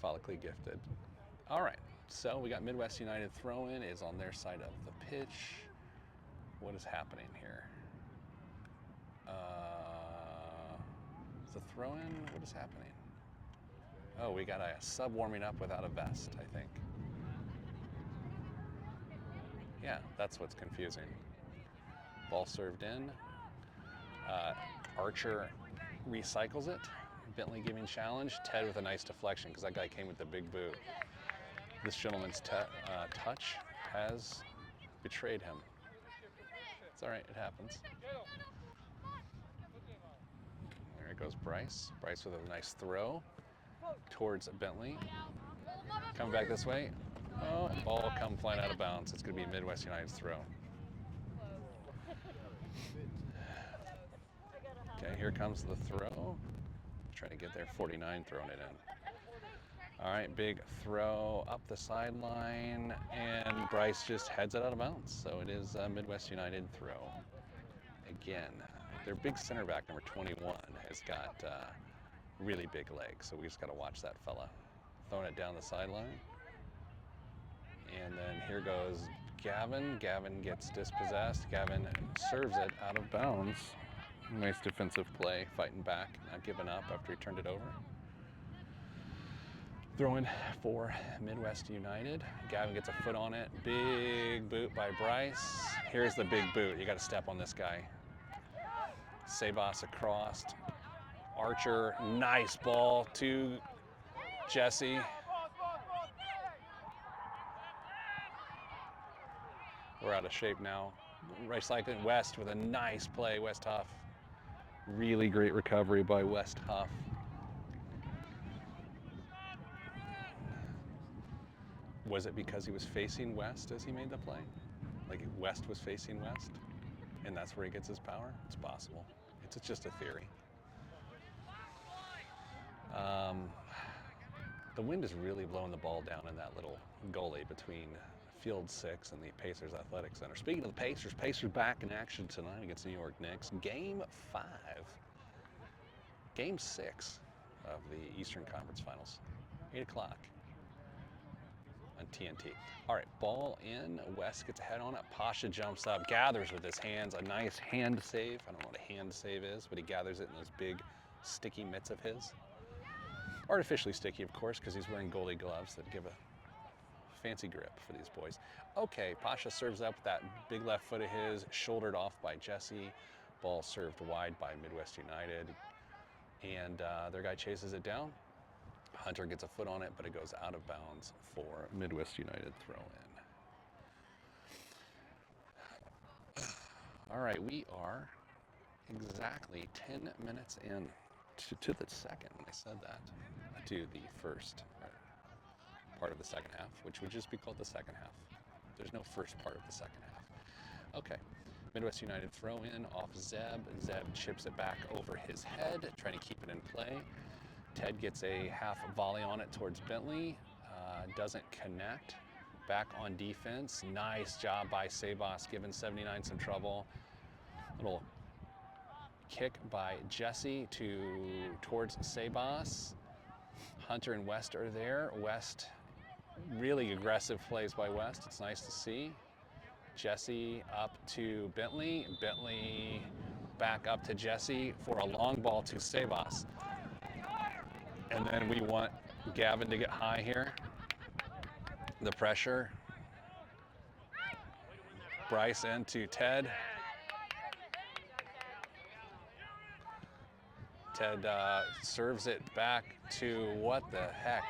follically gifted. All right, so we got Midwest United throw-in is on their side of the pitch. What is happening here? The throw-in, what is happening? Oh, we got a sub warming up without a vest, I think. Yeah, that's what's confusing. Ball served in. Archer recycles it. Bentley giving challenge. Ted with a nice deflection because that guy came with the big boot. This gentleman's touch has betrayed him. It's all right, it happens. There goes Bryce. Bryce with a nice throw towards Bentley. Coming back this way. Oh, ball come flying out of bounds. It's going to be Midwest United's throw. Okay, here comes the throw. Trying to get there. 49 throwing it in. All right, big throw up the sideline, and Bryce just heads it out of bounds. So it is a Midwest United throw. Again, their big center back, number 21, has got really big legs, so we just got to watch that fella. Throwing it down the sideline. And then here goes Gavin. Gavin gets dispossessed. Gavin serves it out of bounds. Nice defensive play, fighting back, not giving up after he turned it over. Throwing for Midwest United. Gavin gets a foot on it. Big boot by Bryce. Here's the big boot. You got to step on this guy. Sebas across. Archer, nice ball to Jesse. We're out of shape now. Recycling West with a nice play, West Huff. Really great recovery by West Huff. Was it because he was facing West as he made the play? Like West was facing West? And that's where he gets his power? It's possible. It's just a theory. The wind is really blowing the ball down in that little gully between Field 6 and the Pacers Athletic Center. Speaking of the Pacers, Pacers back in action tonight against New York Knicks. Game 5. Game 6 of the Eastern Conference Finals. 8 o'clock on TNT. All right, ball in. West gets a head on it. Pasha jumps up, gathers with his hands. A nice hand save. I don't know what a hand save is, but he gathers it in those big sticky mitts of his. Artificially sticky, of course, because he's wearing goalie gloves that give a fancy grip for these boys. Okay, Pasha serves up that big left foot of his, shouldered off by Jesse. Ball served wide by Midwest United. And their guy chases it down. Hunter gets a foot on it, but it goes out of bounds for Midwest United throw in. All right, we are exactly 10 minutes in to the second, when I said that, to the first part of the second half, which would just be called the second half. There's no first part of the second half. Okay, Midwest United throw in off Zeb. Zeb chips it back over his head, trying to keep it in play. Ted gets a half volley on it towards Bentley. Doesn't connect. Back on defense. Nice job by Sebas, giving 79 some trouble. Little kick by Jesse towards Sebas. Hunter and West are there. West, really aggressive plays by West. It's nice to see. Jesse up to Bentley. Bentley back up to Jesse for a long ball to Sebas. And then we want Gavin to get high here. The pressure. Bryce into Ted. Ted serves it back to what the heck?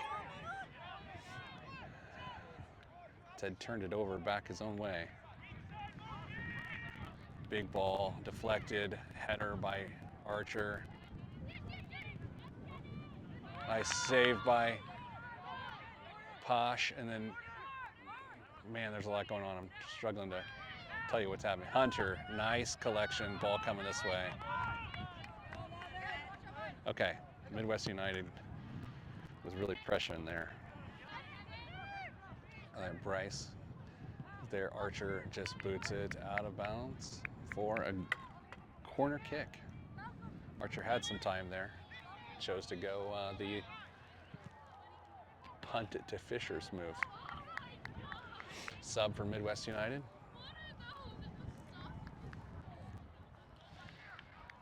Ted turned it over back his own way. Big ball, deflected, header by Archer. Nice save by Posh, and then, man, there's a lot going on. I'm struggling to tell you what's happening. Hunter, nice collection, ball coming this way. Okay, Midwest United was really pressuring there. Bryce, there, Archer just boots it out of bounds for a corner kick. Archer had some time there. Chose to go the punt it to Fisher's move. Sub for Midwest United.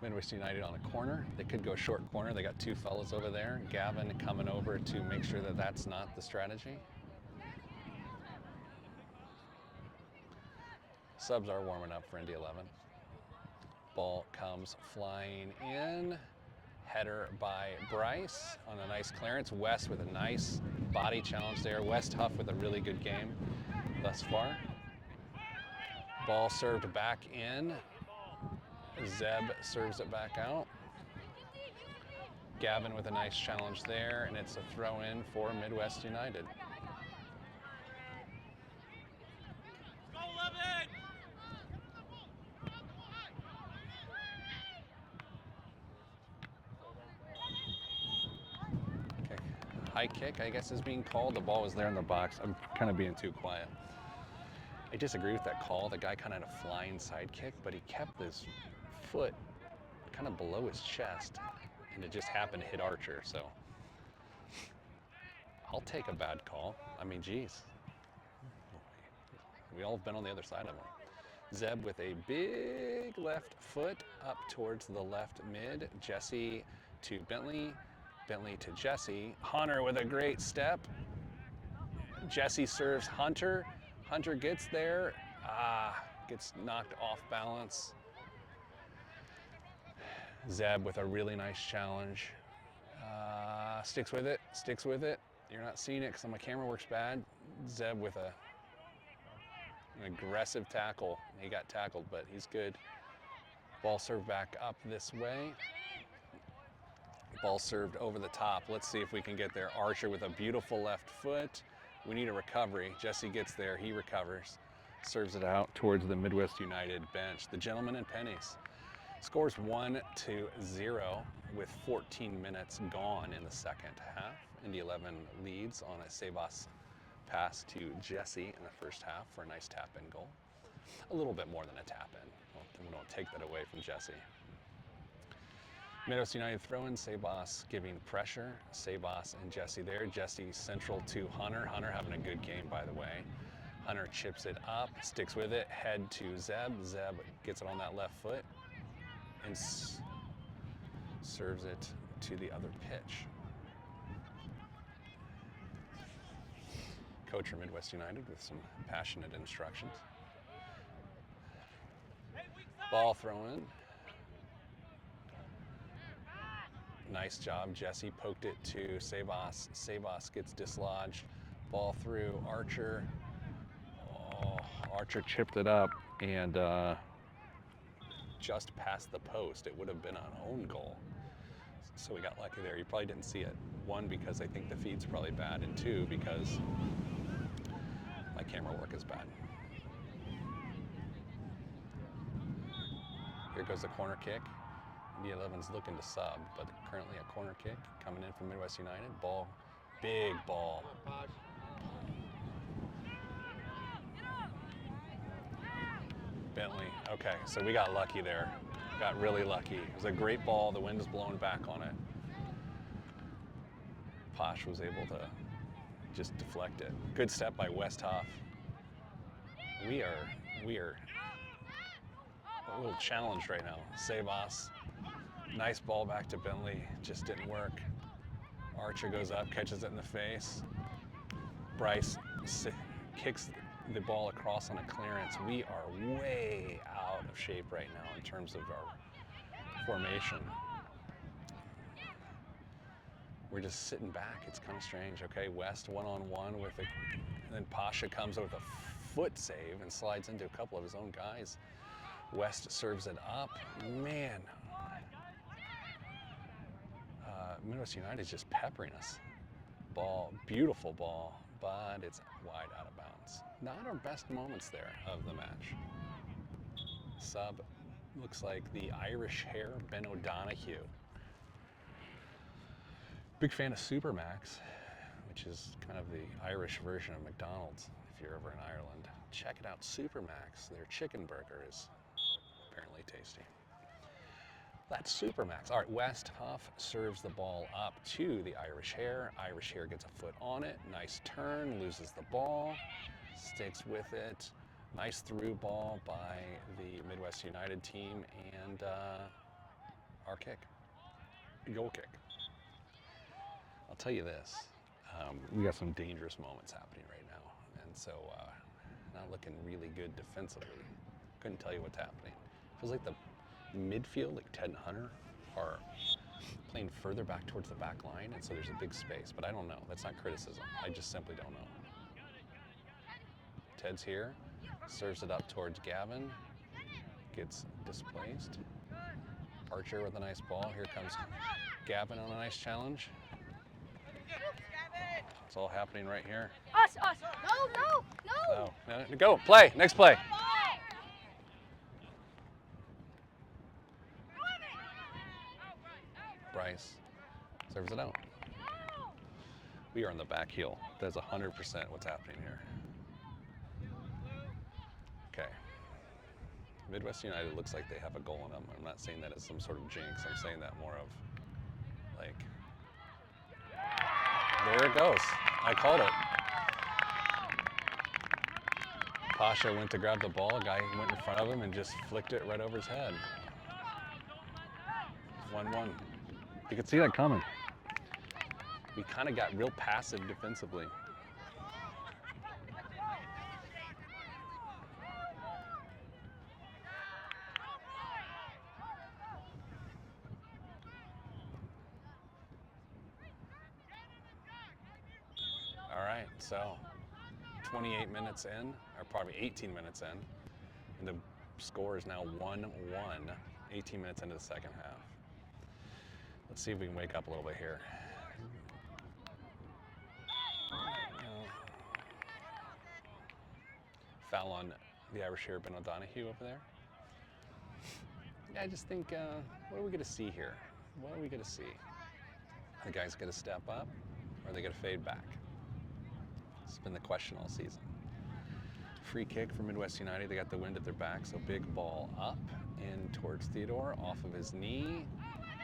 Midwest United on a corner. They could go short corner. They got two fellas over there. Gavin coming over to make sure that that's not the strategy. Subs are warming up for Indy 11. Ball comes flying in. Header by Bryce on a nice clearance. West with a nice body challenge there. West Huff with a really good game thus far. Ball served back in. Zeb serves it back out. Gavin with a nice challenge there, and it's a throw in for Midwest United. High kick, I guess, is being called. The ball was there in the box. I'm kind of being too quiet. I disagree with that call. The guy kind of had a flying side kick, but he kept his foot kind of below his chest, and it just happened to hit Archer. So I'll take a bad call. I mean, geez. We all have been on the other side of him. Zeb with a big left foot up towards the left mid. Jesse to Bentley. Bentley to Jesse. Hunter with a great step. Jesse serves Hunter. Hunter gets there. Gets knocked off balance. Zeb with a really nice challenge. Sticks with it. Sticks with it. You're not seeing it because my camera works bad. Zeb with an aggressive tackle. He got tackled, but he's good. Ball served back up this way. Ball served over the top. Let's see if we can get there. Archer with a beautiful left foot. We need a recovery. Jesse gets there. He recovers. Serves it out towards the Midwest United bench. The gentleman in pennies. Scores 1-0 with 14 minutes gone in the second half. Indy 11 leads on a Sebas pass to Jesse in the first half for a nice tap-in goal. A little bit more than a tap-in. Well, we don't take that away from Jesse. Midwest United throw-in, Sebas giving pressure. Sebas and Jesse there. Jesse central to Hunter. Hunter having a good game, by the way. Hunter chips it up, sticks with it, head to Zeb. Zeb gets it on that left foot and serves it to the other pitch. Coach for Midwest United with some passionate instructions. Ball throw in. Nice job. Jesse poked it to Sebas. Sebas gets dislodged. Ball through Archer. Oh, Archer chipped it up and just past the post. It would have been an own goal. So we got lucky there. You probably didn't see it. One, because I think the feed's probably bad, and two, because my camera work is bad. Here goes the corner kick. Indy 11's looking to sub, but currently a corner kick coming in from Midwest United. Ball, big ball. Bentley, okay, so we got lucky there. Got really lucky. It was a great ball. The wind was blowing back on it. Posh was able to just deflect it. Good step by Westhoff. We are a little challenged right now. Sebas, nice ball back to Bentley, just didn't work. Archer goes up, catches it in the face. Bryce kicks the ball across on a clearance. We are way out of shape right now in terms of our formation. We're just sitting back. It's kind of strange. Okay, West one-on-one with it, and then Pasha comes with a foot save and slides into a couple of his own guys. West serves it up. Man, Midwest United is just peppering us. Ball, beautiful ball, but it's wide out of bounds. Not our best moments there of the match. Sub looks like the Irish hair, Ben O'Donoghue. Big fan of Supermax, which is kind of the Irish version of McDonald's if you're ever in Ireland. Check it out, Supermax. Their chicken burger is apparently tasty. That's Supermax. All right, Westhoff serves the ball up to the Irish hair. Irish hair gets a foot on it. Nice turn, loses the ball, sticks with it. Nice through ball by the Midwest United team, and our kick, goal kick. I'll tell you this, we got some dangerous moments happening right now, and so not looking really good defensively. Couldn't tell you what's happening. Feels like the midfield, like Ted and Hunter, are playing further back towards the back line, and so there's a big space, but I don't know. That's not criticism. I just simply don't know. Ted's here, serves it up towards Gavin, gets displaced. Archer with a nice ball. Here comes Gavin on a nice challenge. It's all happening right here. Us. No. No. Go, play, next play. Bryce serves it out. We are on the back heel. That's 100% what's happening here. Okay. Midwest United looks like they have a goal in them. I'm not saying that as some sort of jinx. I'm saying that more of, like, there it goes. I called it. Pasha went to grab the ball. Guy went in front of him and just flicked it right over his head. 1-1. You could see that coming. We kind of got real passive defensively. All right, so 28 minutes in, or probably 18 minutes in, and the score is now 1-1, 18 minutes into the second half. Let's see if we can wake up a little bit here. Foul on the Irish here, Ben O'Donoghue over there. Yeah, I just think, what are we going to see here? What are we going to see? Are the guys going to step up, or are they going to fade back? It's been the question all season. Free kick for Midwest United. They got the wind at their back, so big ball up in towards Theodore, off of his knee,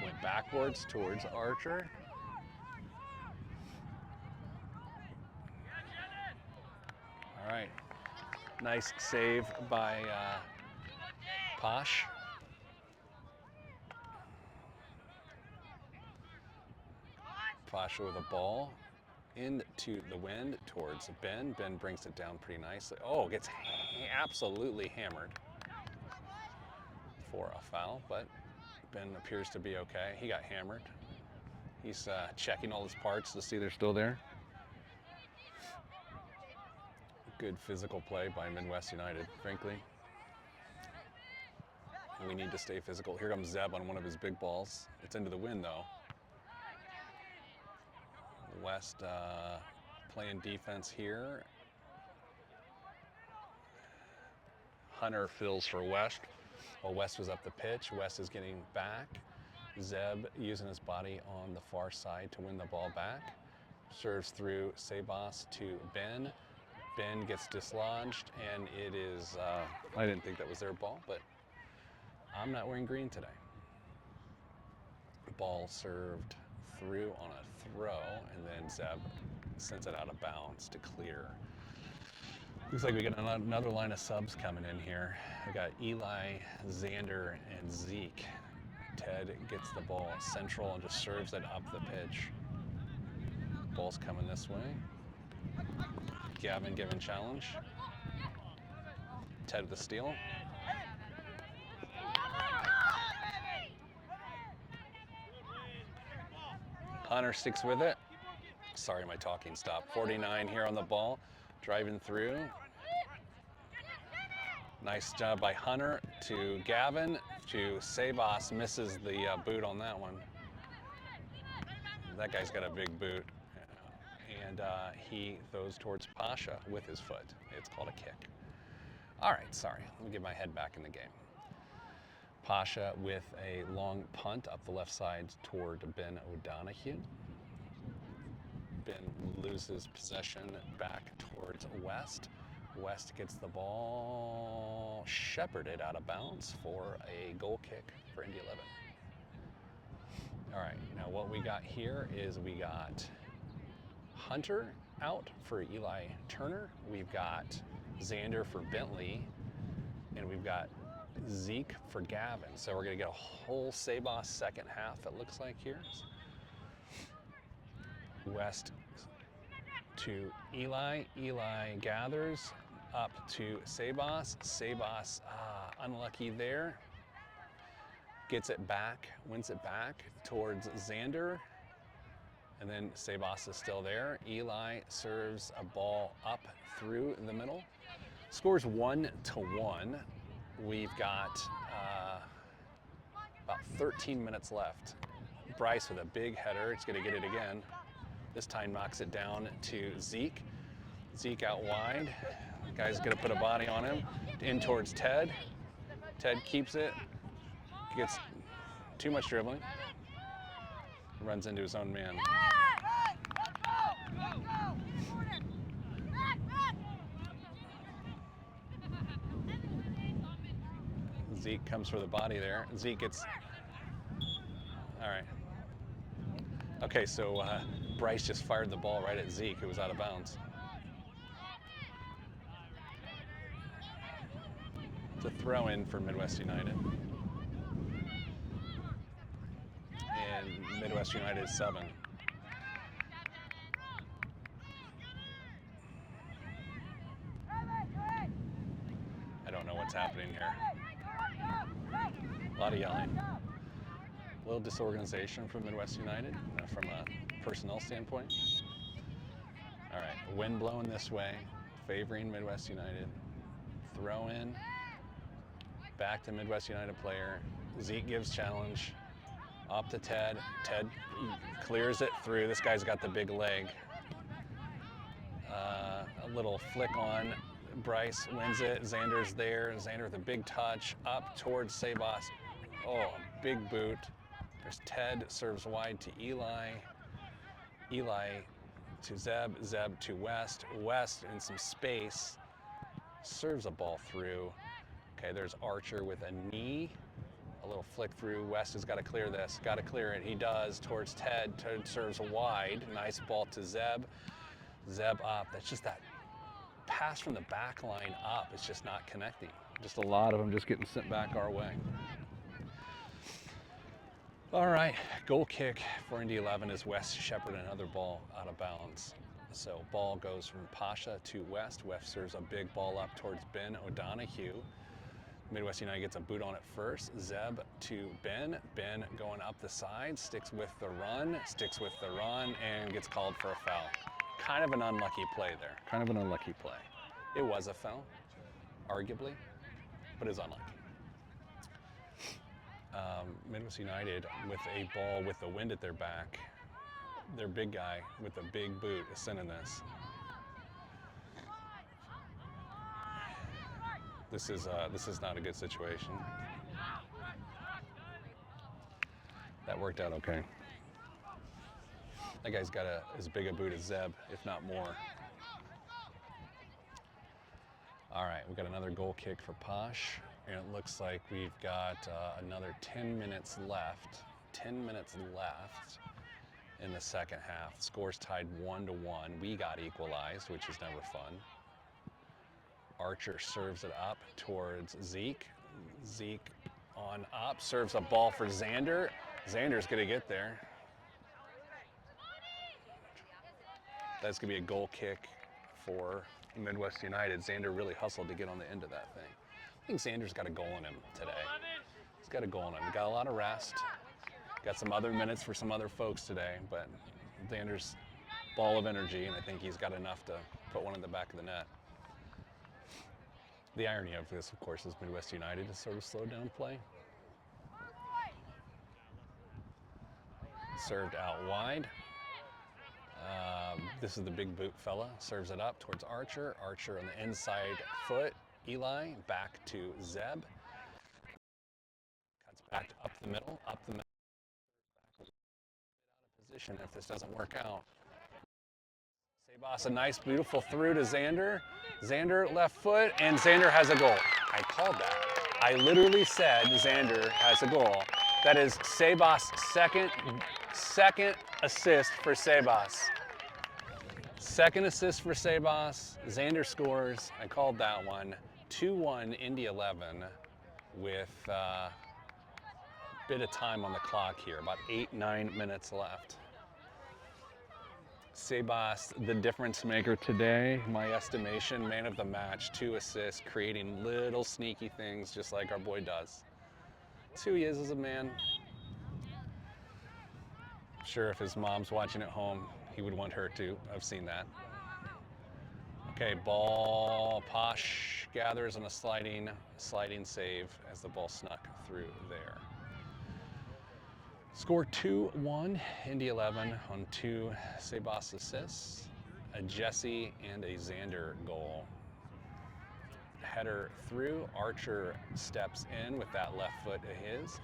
went backwards towards Archer. All right, nice save by Posh. Pasha with a ball into the wind towards Ben. Ben brings it down pretty nicely. Oh, gets absolutely hammered for a foul, but Ben appears to be okay. He got hammered. He's checking all his parts to see they're still there. Good physical play by Midwest United, frankly. We need to stay physical. Here comes Zeb on one of his big balls. It's into the wind, though. West playing defense here. Hunter fills for West. While West was up the pitch, West is getting back. Zeb using his body on the far side to win the ball back. Serves through Sebas to Ben. Ben gets dislodged, and it is, I didn't think that was their ball, but I'm not wearing green today. Ball served through on a throw, and then Zeb sends it out of bounds to clear. Looks like we got another line of subs coming in here. We got Eli, Xander, and Zeke. Ted gets the ball central and just serves it up the pitch. Ball's coming this way. Gavin giving challenge. Ted with the steal. Hunter sticks with it. Sorry, my talking stopped. 49 here on the ball, driving through. Nice job by Hunter to Gavin to Sebas. Misses the boot on that one. That guy's got a big boot. And he throws towards Pasha with his foot. It's called a kick. All right, sorry. Let me get my head back in the game. Pasha with a long punt up the left side toward Ben O'Donoghue. Ben loses possession back towards West. West gets the ball shepherded out of bounds for a goal kick for Indy 11. All right, now what we got here is we got Hunter out for Eli Turner. We've got Xander for Bentley, and we've got Zeke for Gavin. So we're going to get a whole Sebas second half, it looks like here. West to Eli. Eli gathers up to Sebas. Sebas unlucky there. Gets it back, wins it back towards Xander. And then Sebas is still there. Eli serves a ball up through the middle. Scores 1-1. We've got about 13 minutes left. Bryce with a big header. It's going to get it again. This time knocks it down to Zeke. Zeke out wide. The guy's going to put a body on him. In towards Ted. Ted keeps it. Gets too much dribbling. Runs into his own man. Zeke comes for the body there. Zeke gets, all right. Okay, so Bryce just fired the ball right at Zeke, who was out of bounds. throw in for Midwest United. And Midwest United 7. I don't know what's happening here. A lot of yelling. A little disorganization from Midwest United from a personnel standpoint. All right, wind blowing this way, favoring Midwest United. Throw in, back to Midwest United player. Zeke gives challenge, up to Ted. Ted clears it through. This guy's got the big leg. A little flick on. Bryce wins it. Xander's there. Xander with a big touch up towards Sebas. Oh, big boot. There's Ted, serves wide to Eli. Eli to Zeb. Zeb to West. West in some space. Serves a ball through. Okay, there's Archer with a knee. A little flick through. West has got to clear this. Got to clear it. He does towards Ted. Ted serves wide. Nice ball to Zeb. Zeb up. That's just that pass from the back line up. It's just not connecting. Just a lot of them just getting sent back our way. All right, goal kick for Indy 11 is West Shepherd, another ball out of bounds. So ball goes from Pasha to West. West serves a big ball up towards Ben O'Donohue. Midwest United gets a boot on it first. Zeb to Ben. Ben going up the side, sticks with the run, and gets called for a foul. Kind of an unlucky play there. Kind of an unlucky play. It was a foul, arguably, but it's unlucky. Midwest United with a ball with the wind at their back. Their big guy with a big boot is sending this. This is not a good situation. That worked out okay. That guy's got as big a boot as Zeb, if not more. All right, we've got another goal kick for Posh, and it looks like we've got another 10 minutes left. 10 minutes left in the second half. The score's tied 1-1. We got equalized, which is never fun. Archer serves it up towards Zeke. Zeke on up, serves a ball for Xander. Xander's gonna get there. That's gonna be a goal kick for Midwest United. Xander really hustled to get on the end of that thing. I think Xander's got a goal in him today. He's got a goal in him. He got a lot of rest. Got some other minutes for some other folks today, but Xander's ball of energy, and I think he's got enough to put one in the back of the net. The irony of this, of course, is Midwest United has sort of slowed down play. Served out wide. This is the big boot fella. Serves it up towards Archer. Archer on the inside foot. Eli back to Zeb. Cuts back up the middle. Out of position if this doesn't work out. Sebas, a nice, beautiful through to Xander. Xander left foot, and Xander has a goal. I called that. I literally said Xander has a goal. That is Sebas' second assist for Sebas. Second assist for Sebas. Xander scores. I called that one. 2-1 Indy 11 with a bit of time on the clock here. About 8-9 minutes left. Sebas, the difference maker today, my estimation, man of the match, 2 assists, creating little sneaky things just like our boy does. That's who he is as a man. I'm sure if his mom's watching at home, he would want her to. I've seen that. Okay, ball, Posh gathers on a sliding save as the ball snuck through there. Score 2-1, Indy 11 on 2 Sebas assists, a Jesse and a Xander goal. Header through, Archer steps in with that left foot of his.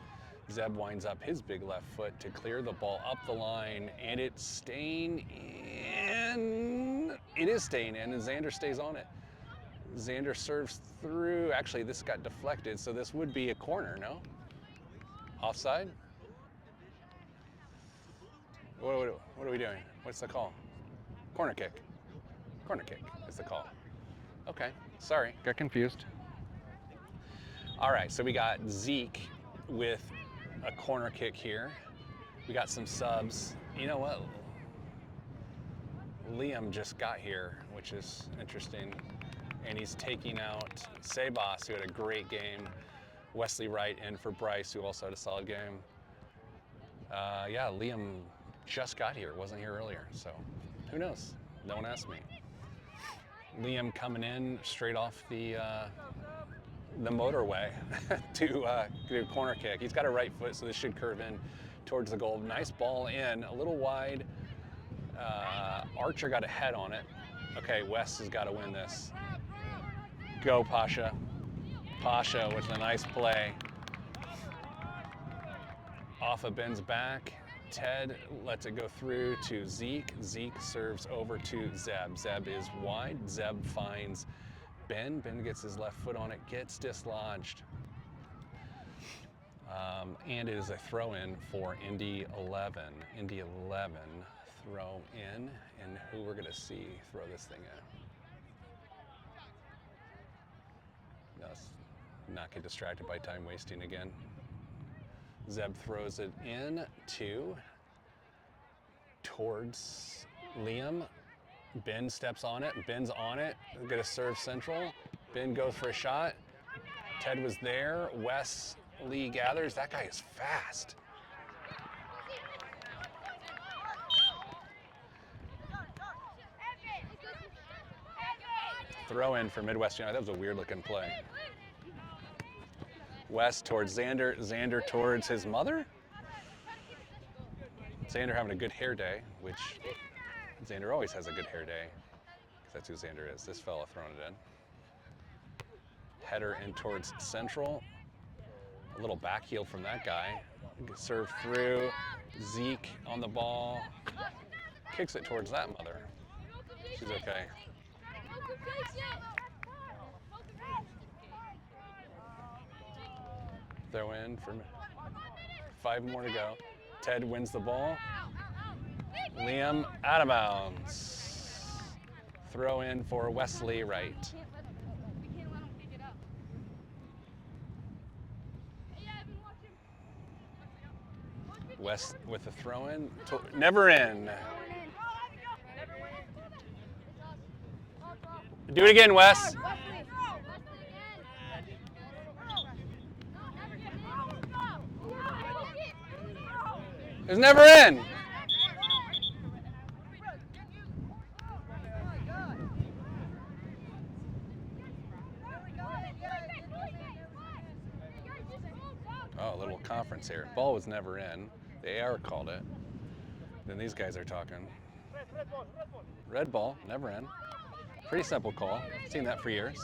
Zeb winds up his big left foot to clear the ball up the line, and it's staying in. It is staying in, and Xander stays on it. Xander serves through. Actually, this got deflected, so this would be a corner, no? Offside? What are we doing? What's the call? Corner kick. Corner kick is the call. Okay, sorry, got confused. All right, so we got Zeke with a corner kick here. We got some subs. You know what? Liam just got here, which is interesting. And he's taking out Sebas, who had a great game. Wesley Wright in for Bryce, who also had a solid game. Yeah, Liam just got here, wasn't here earlier, so who knows? No one asked me. Liam coming in straight off the motorway to do a corner kick. He's got a right foot, so this should curve in towards the goal. Nice ball in, a little wide. Archer got a head on it. Okay, West has got to win this. Go, Pasha. Pasha with a nice play. Off of Ben's back. Ted lets it go through to Zeke. Zeke serves over to Zeb. Zeb is wide. Zeb finds Ben. Ben gets his left foot on it, gets dislodged. And it is a throw in for Indy 11. Indy 11 throw in. And who we're going to see throw this thing in. Let's not get distracted by time wasting again. Zeb throws it in towards Liam. Ben steps on it. Ben's on it. Going to serve central. Ben goes for a shot. Ted was there. Wesley gathers. That guy is fast. Throw in for Midwest United. That was a weird looking play. West towards Xander. Xander towards his mother. Xander having a good hair day, which Xander always has a good hair day. That's who Xander is. This fella throwing it in. Header in towards central. A little back heel from that guy. Serve through. Zeke on the ball. Kicks it towards that mother. She's okay. Throw in for 5 more to go. Ted wins the ball. Liam out of bounds. Throw in for Wesley Wright. West with the throw in. Never in. Do it again, Wes. It was never in. Oh, a little conference here. Ball was never in. The AR called it. Then these guys are talking. Red ball, never in. Pretty simple call. Seen that for years.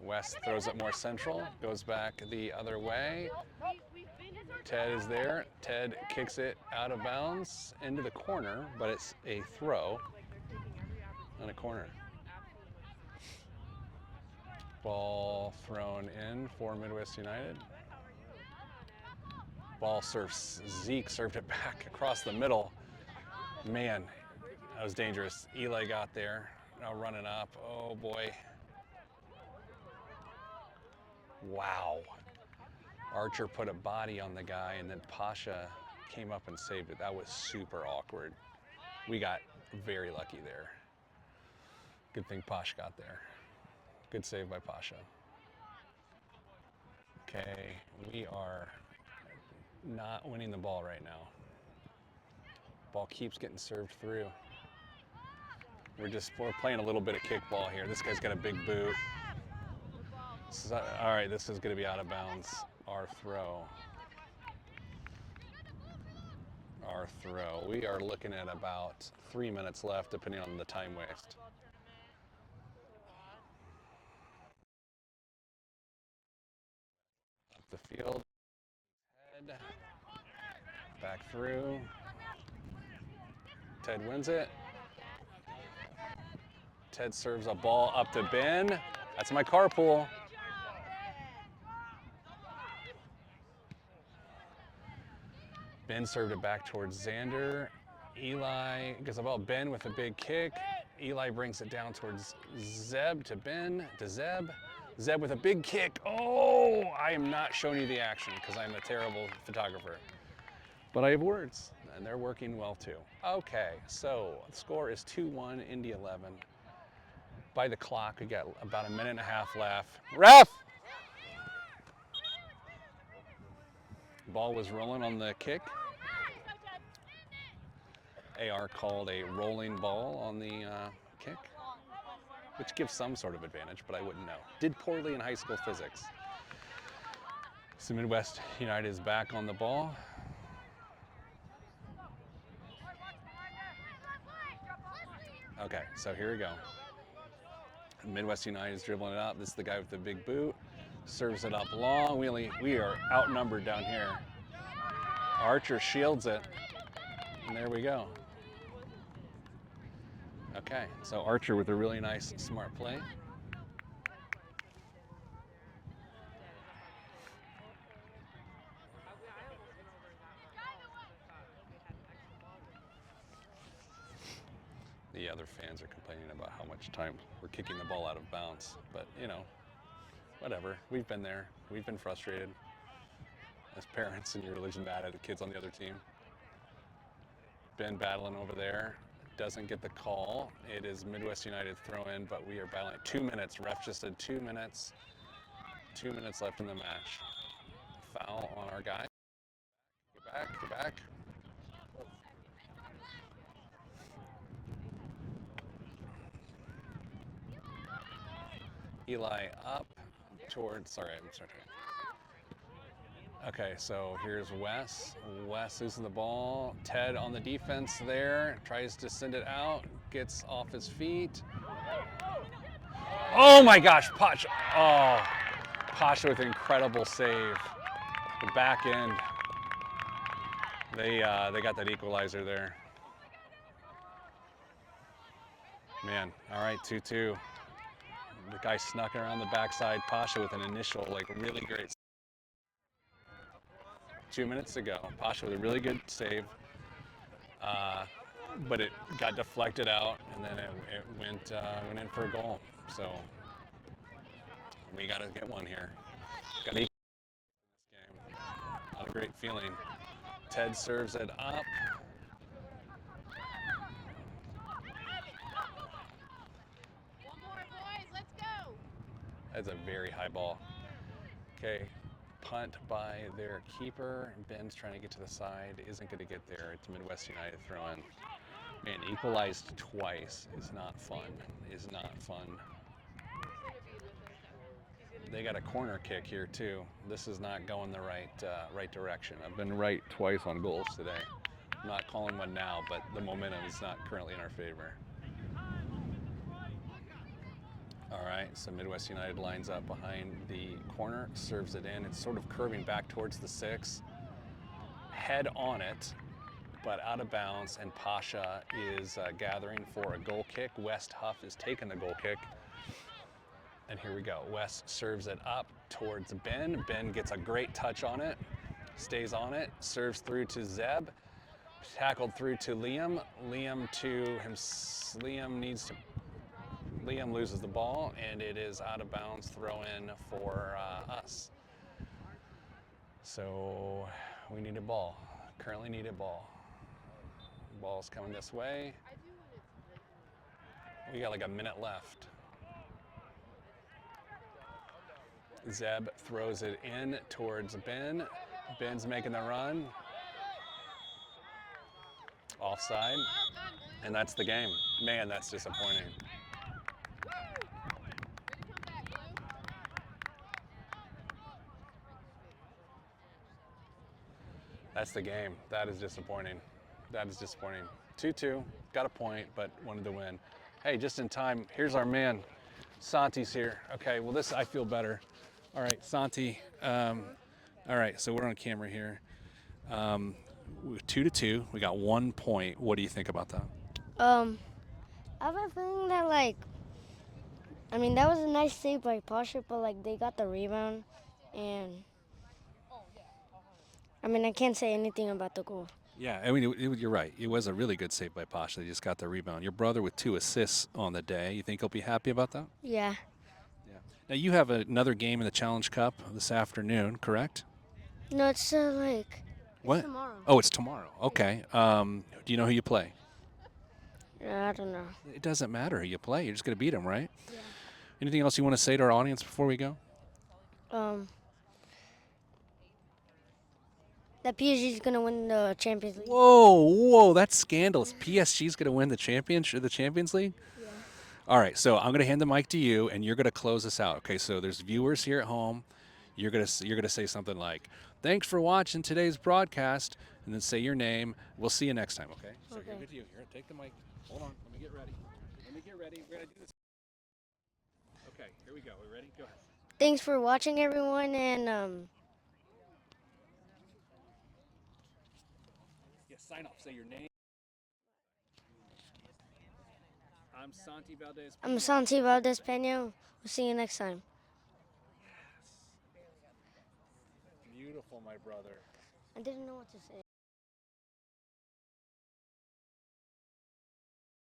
West throws it more central, goes back the other way. Ted is there. Ted kicks it out of bounds into the corner, but it's a throw on a corner. Ball thrown in for Midwest United. Ball serves, Zeke served it back across the middle. Man, that was dangerous. Eli got there, now running up, oh boy. Wow. Archer put a body on the guy and then Pasha came up and saved it. That was super awkward. We got very lucky there. Good thing Pasha got there. Good save by Pasha. Okay, we are not winning the ball right now. Ball keeps getting served through. We're playing a little bit of kickball here. This guy's got a big boot. All right, this is going to be out of bounds. Our throw. Our throw. We are looking at about 3 minutes left, depending on the time waste. Up the field. Head. Back through. Ted wins it. Ted serves a ball up to Ben. That's my carpool. Ben served it back towards Xander. Eli gets the ball. Ben with a big kick. Eli brings it down towards Zeb to Ben to Zeb. Zeb with a big kick. Oh, I am not showing you the action because I'm a terrible photographer. But I have words, and they're working well too. Okay, so the score is 2-1, Indy 11. By the clock, we got about a minute and a half left. Ref! Ball was rolling on the kick. AR called a rolling ball on the kick, which gives some sort of advantage, but I wouldn't know. Did poorly in high school physics. So Midwest United is back on the ball. Okay, so here we go. Midwest United is dribbling it up. This is the guy with the big boot. Serves it up long. We are outnumbered down here. Archer shields it. And there we go. Okay, so Archer with a really nice, smart play. The other fans are complaining about how much time we're kicking the ball out of bounds, but you know, whatever. We've been there. We've been frustrated as parents, and you're really just mad at the kids on the other team. Ben battling over there. Doesn't get the call. It is Midwest United throw in, but we are battling 2 minutes. Ref just said 2 minutes. 2 minutes left in the match. Foul on our guy. Get back, get back. Eli up towards, sorry, I'm sorry. Okay, so here's Wes. Wes losing the ball. Ted on the defense there. Tries to send it out. Gets off his feet. Oh my gosh, Pasha. Oh, Pasha with an incredible save. The back end. They got that equalizer there. Man, all right, 2-2. The guy snuck around the backside. Pasha with an initial, like, really great 2 minutes ago. Pasha with a really good save, but it got deflected out, and then it went in for a goal. So we got to get one here. Got to this game. Not a great feeling. Ted serves it up. That's a very high ball. Okay, punt by their keeper. Ben's trying to get to the side, isn't going to get there. It's Midwest United throwing. Man, equalized twice is not fun. Is not fun. They got a corner kick here too. This is not going the right direction. I've been right twice on goals today. I'm not calling one now, but the momentum is not currently in our favor. All right, so Midwest United lines up behind the corner, serves it in. It's sort of curving back towards the 6. Head on it, but out of bounds, and Pasha is gathering for a goal kick. West Huff is taking the goal kick. And here we go. West serves it up towards Ben. Ben gets a great touch on it, stays on it, serves through to Zeb, tackled through to Liam. Liam loses the ball, and it is out of bounds, throw in for us. So we need a ball. Currently need a ball. Ball's coming this way. We got like a minute left. Zeb throws it in towards Ben. Ben's making the run. Offside. And that's the game. Man, that's disappointing. That's the game. That is disappointing. That is disappointing. 2-2, got a point, but wanted to win. Hey, just in time, here's our man. Santi's here. Okay, well this, I feel better. All right, Santi. All right, so we're on camera here. 2-2, we got 1 point. What do you think about that? I have a feeling that, like, I mean, that was a nice save by Pasha, but, like, they got the rebound, and, I mean, I can't say anything about the goal. Yeah, I mean, you're right. It was a really good save by Pasha. He just got the rebound. Your brother with 2 assists on the day. You think he'll be happy about that? Yeah. Yeah. Now, you have another game in the Challenge Cup this afternoon, correct? No, it's like What? tomorrow. Oh, it's tomorrow. Okay. Do you know who you play? I don't know. It doesn't matter who you play. You're just going to beat them, right? Yeah. Anything else you want to say to our audience before we go? That PSG is gonna win the Champions League. Whoa, that's scandalous. PSG's going to win the Champions League? Yeah. All right, so I'm going to hand the mic to you, and you're going to close us out. Okay, so there's viewers here at home. You're going to say something like, "Thanks for watching today's broadcast," and then say your name. We'll see you next time. Okay. So Okay. here with you. Here, take the mic. Hold on. Let me get ready. We're going to do this. Okay. Here we go. We ready? Go ahead. Thanks for watching, everyone, and Yeah. Sign off. Say your name. I'm Santi Valdez. I'm Santi Valdez Pena. We'll see you next time. Beautiful, my brother. I didn't know what to say.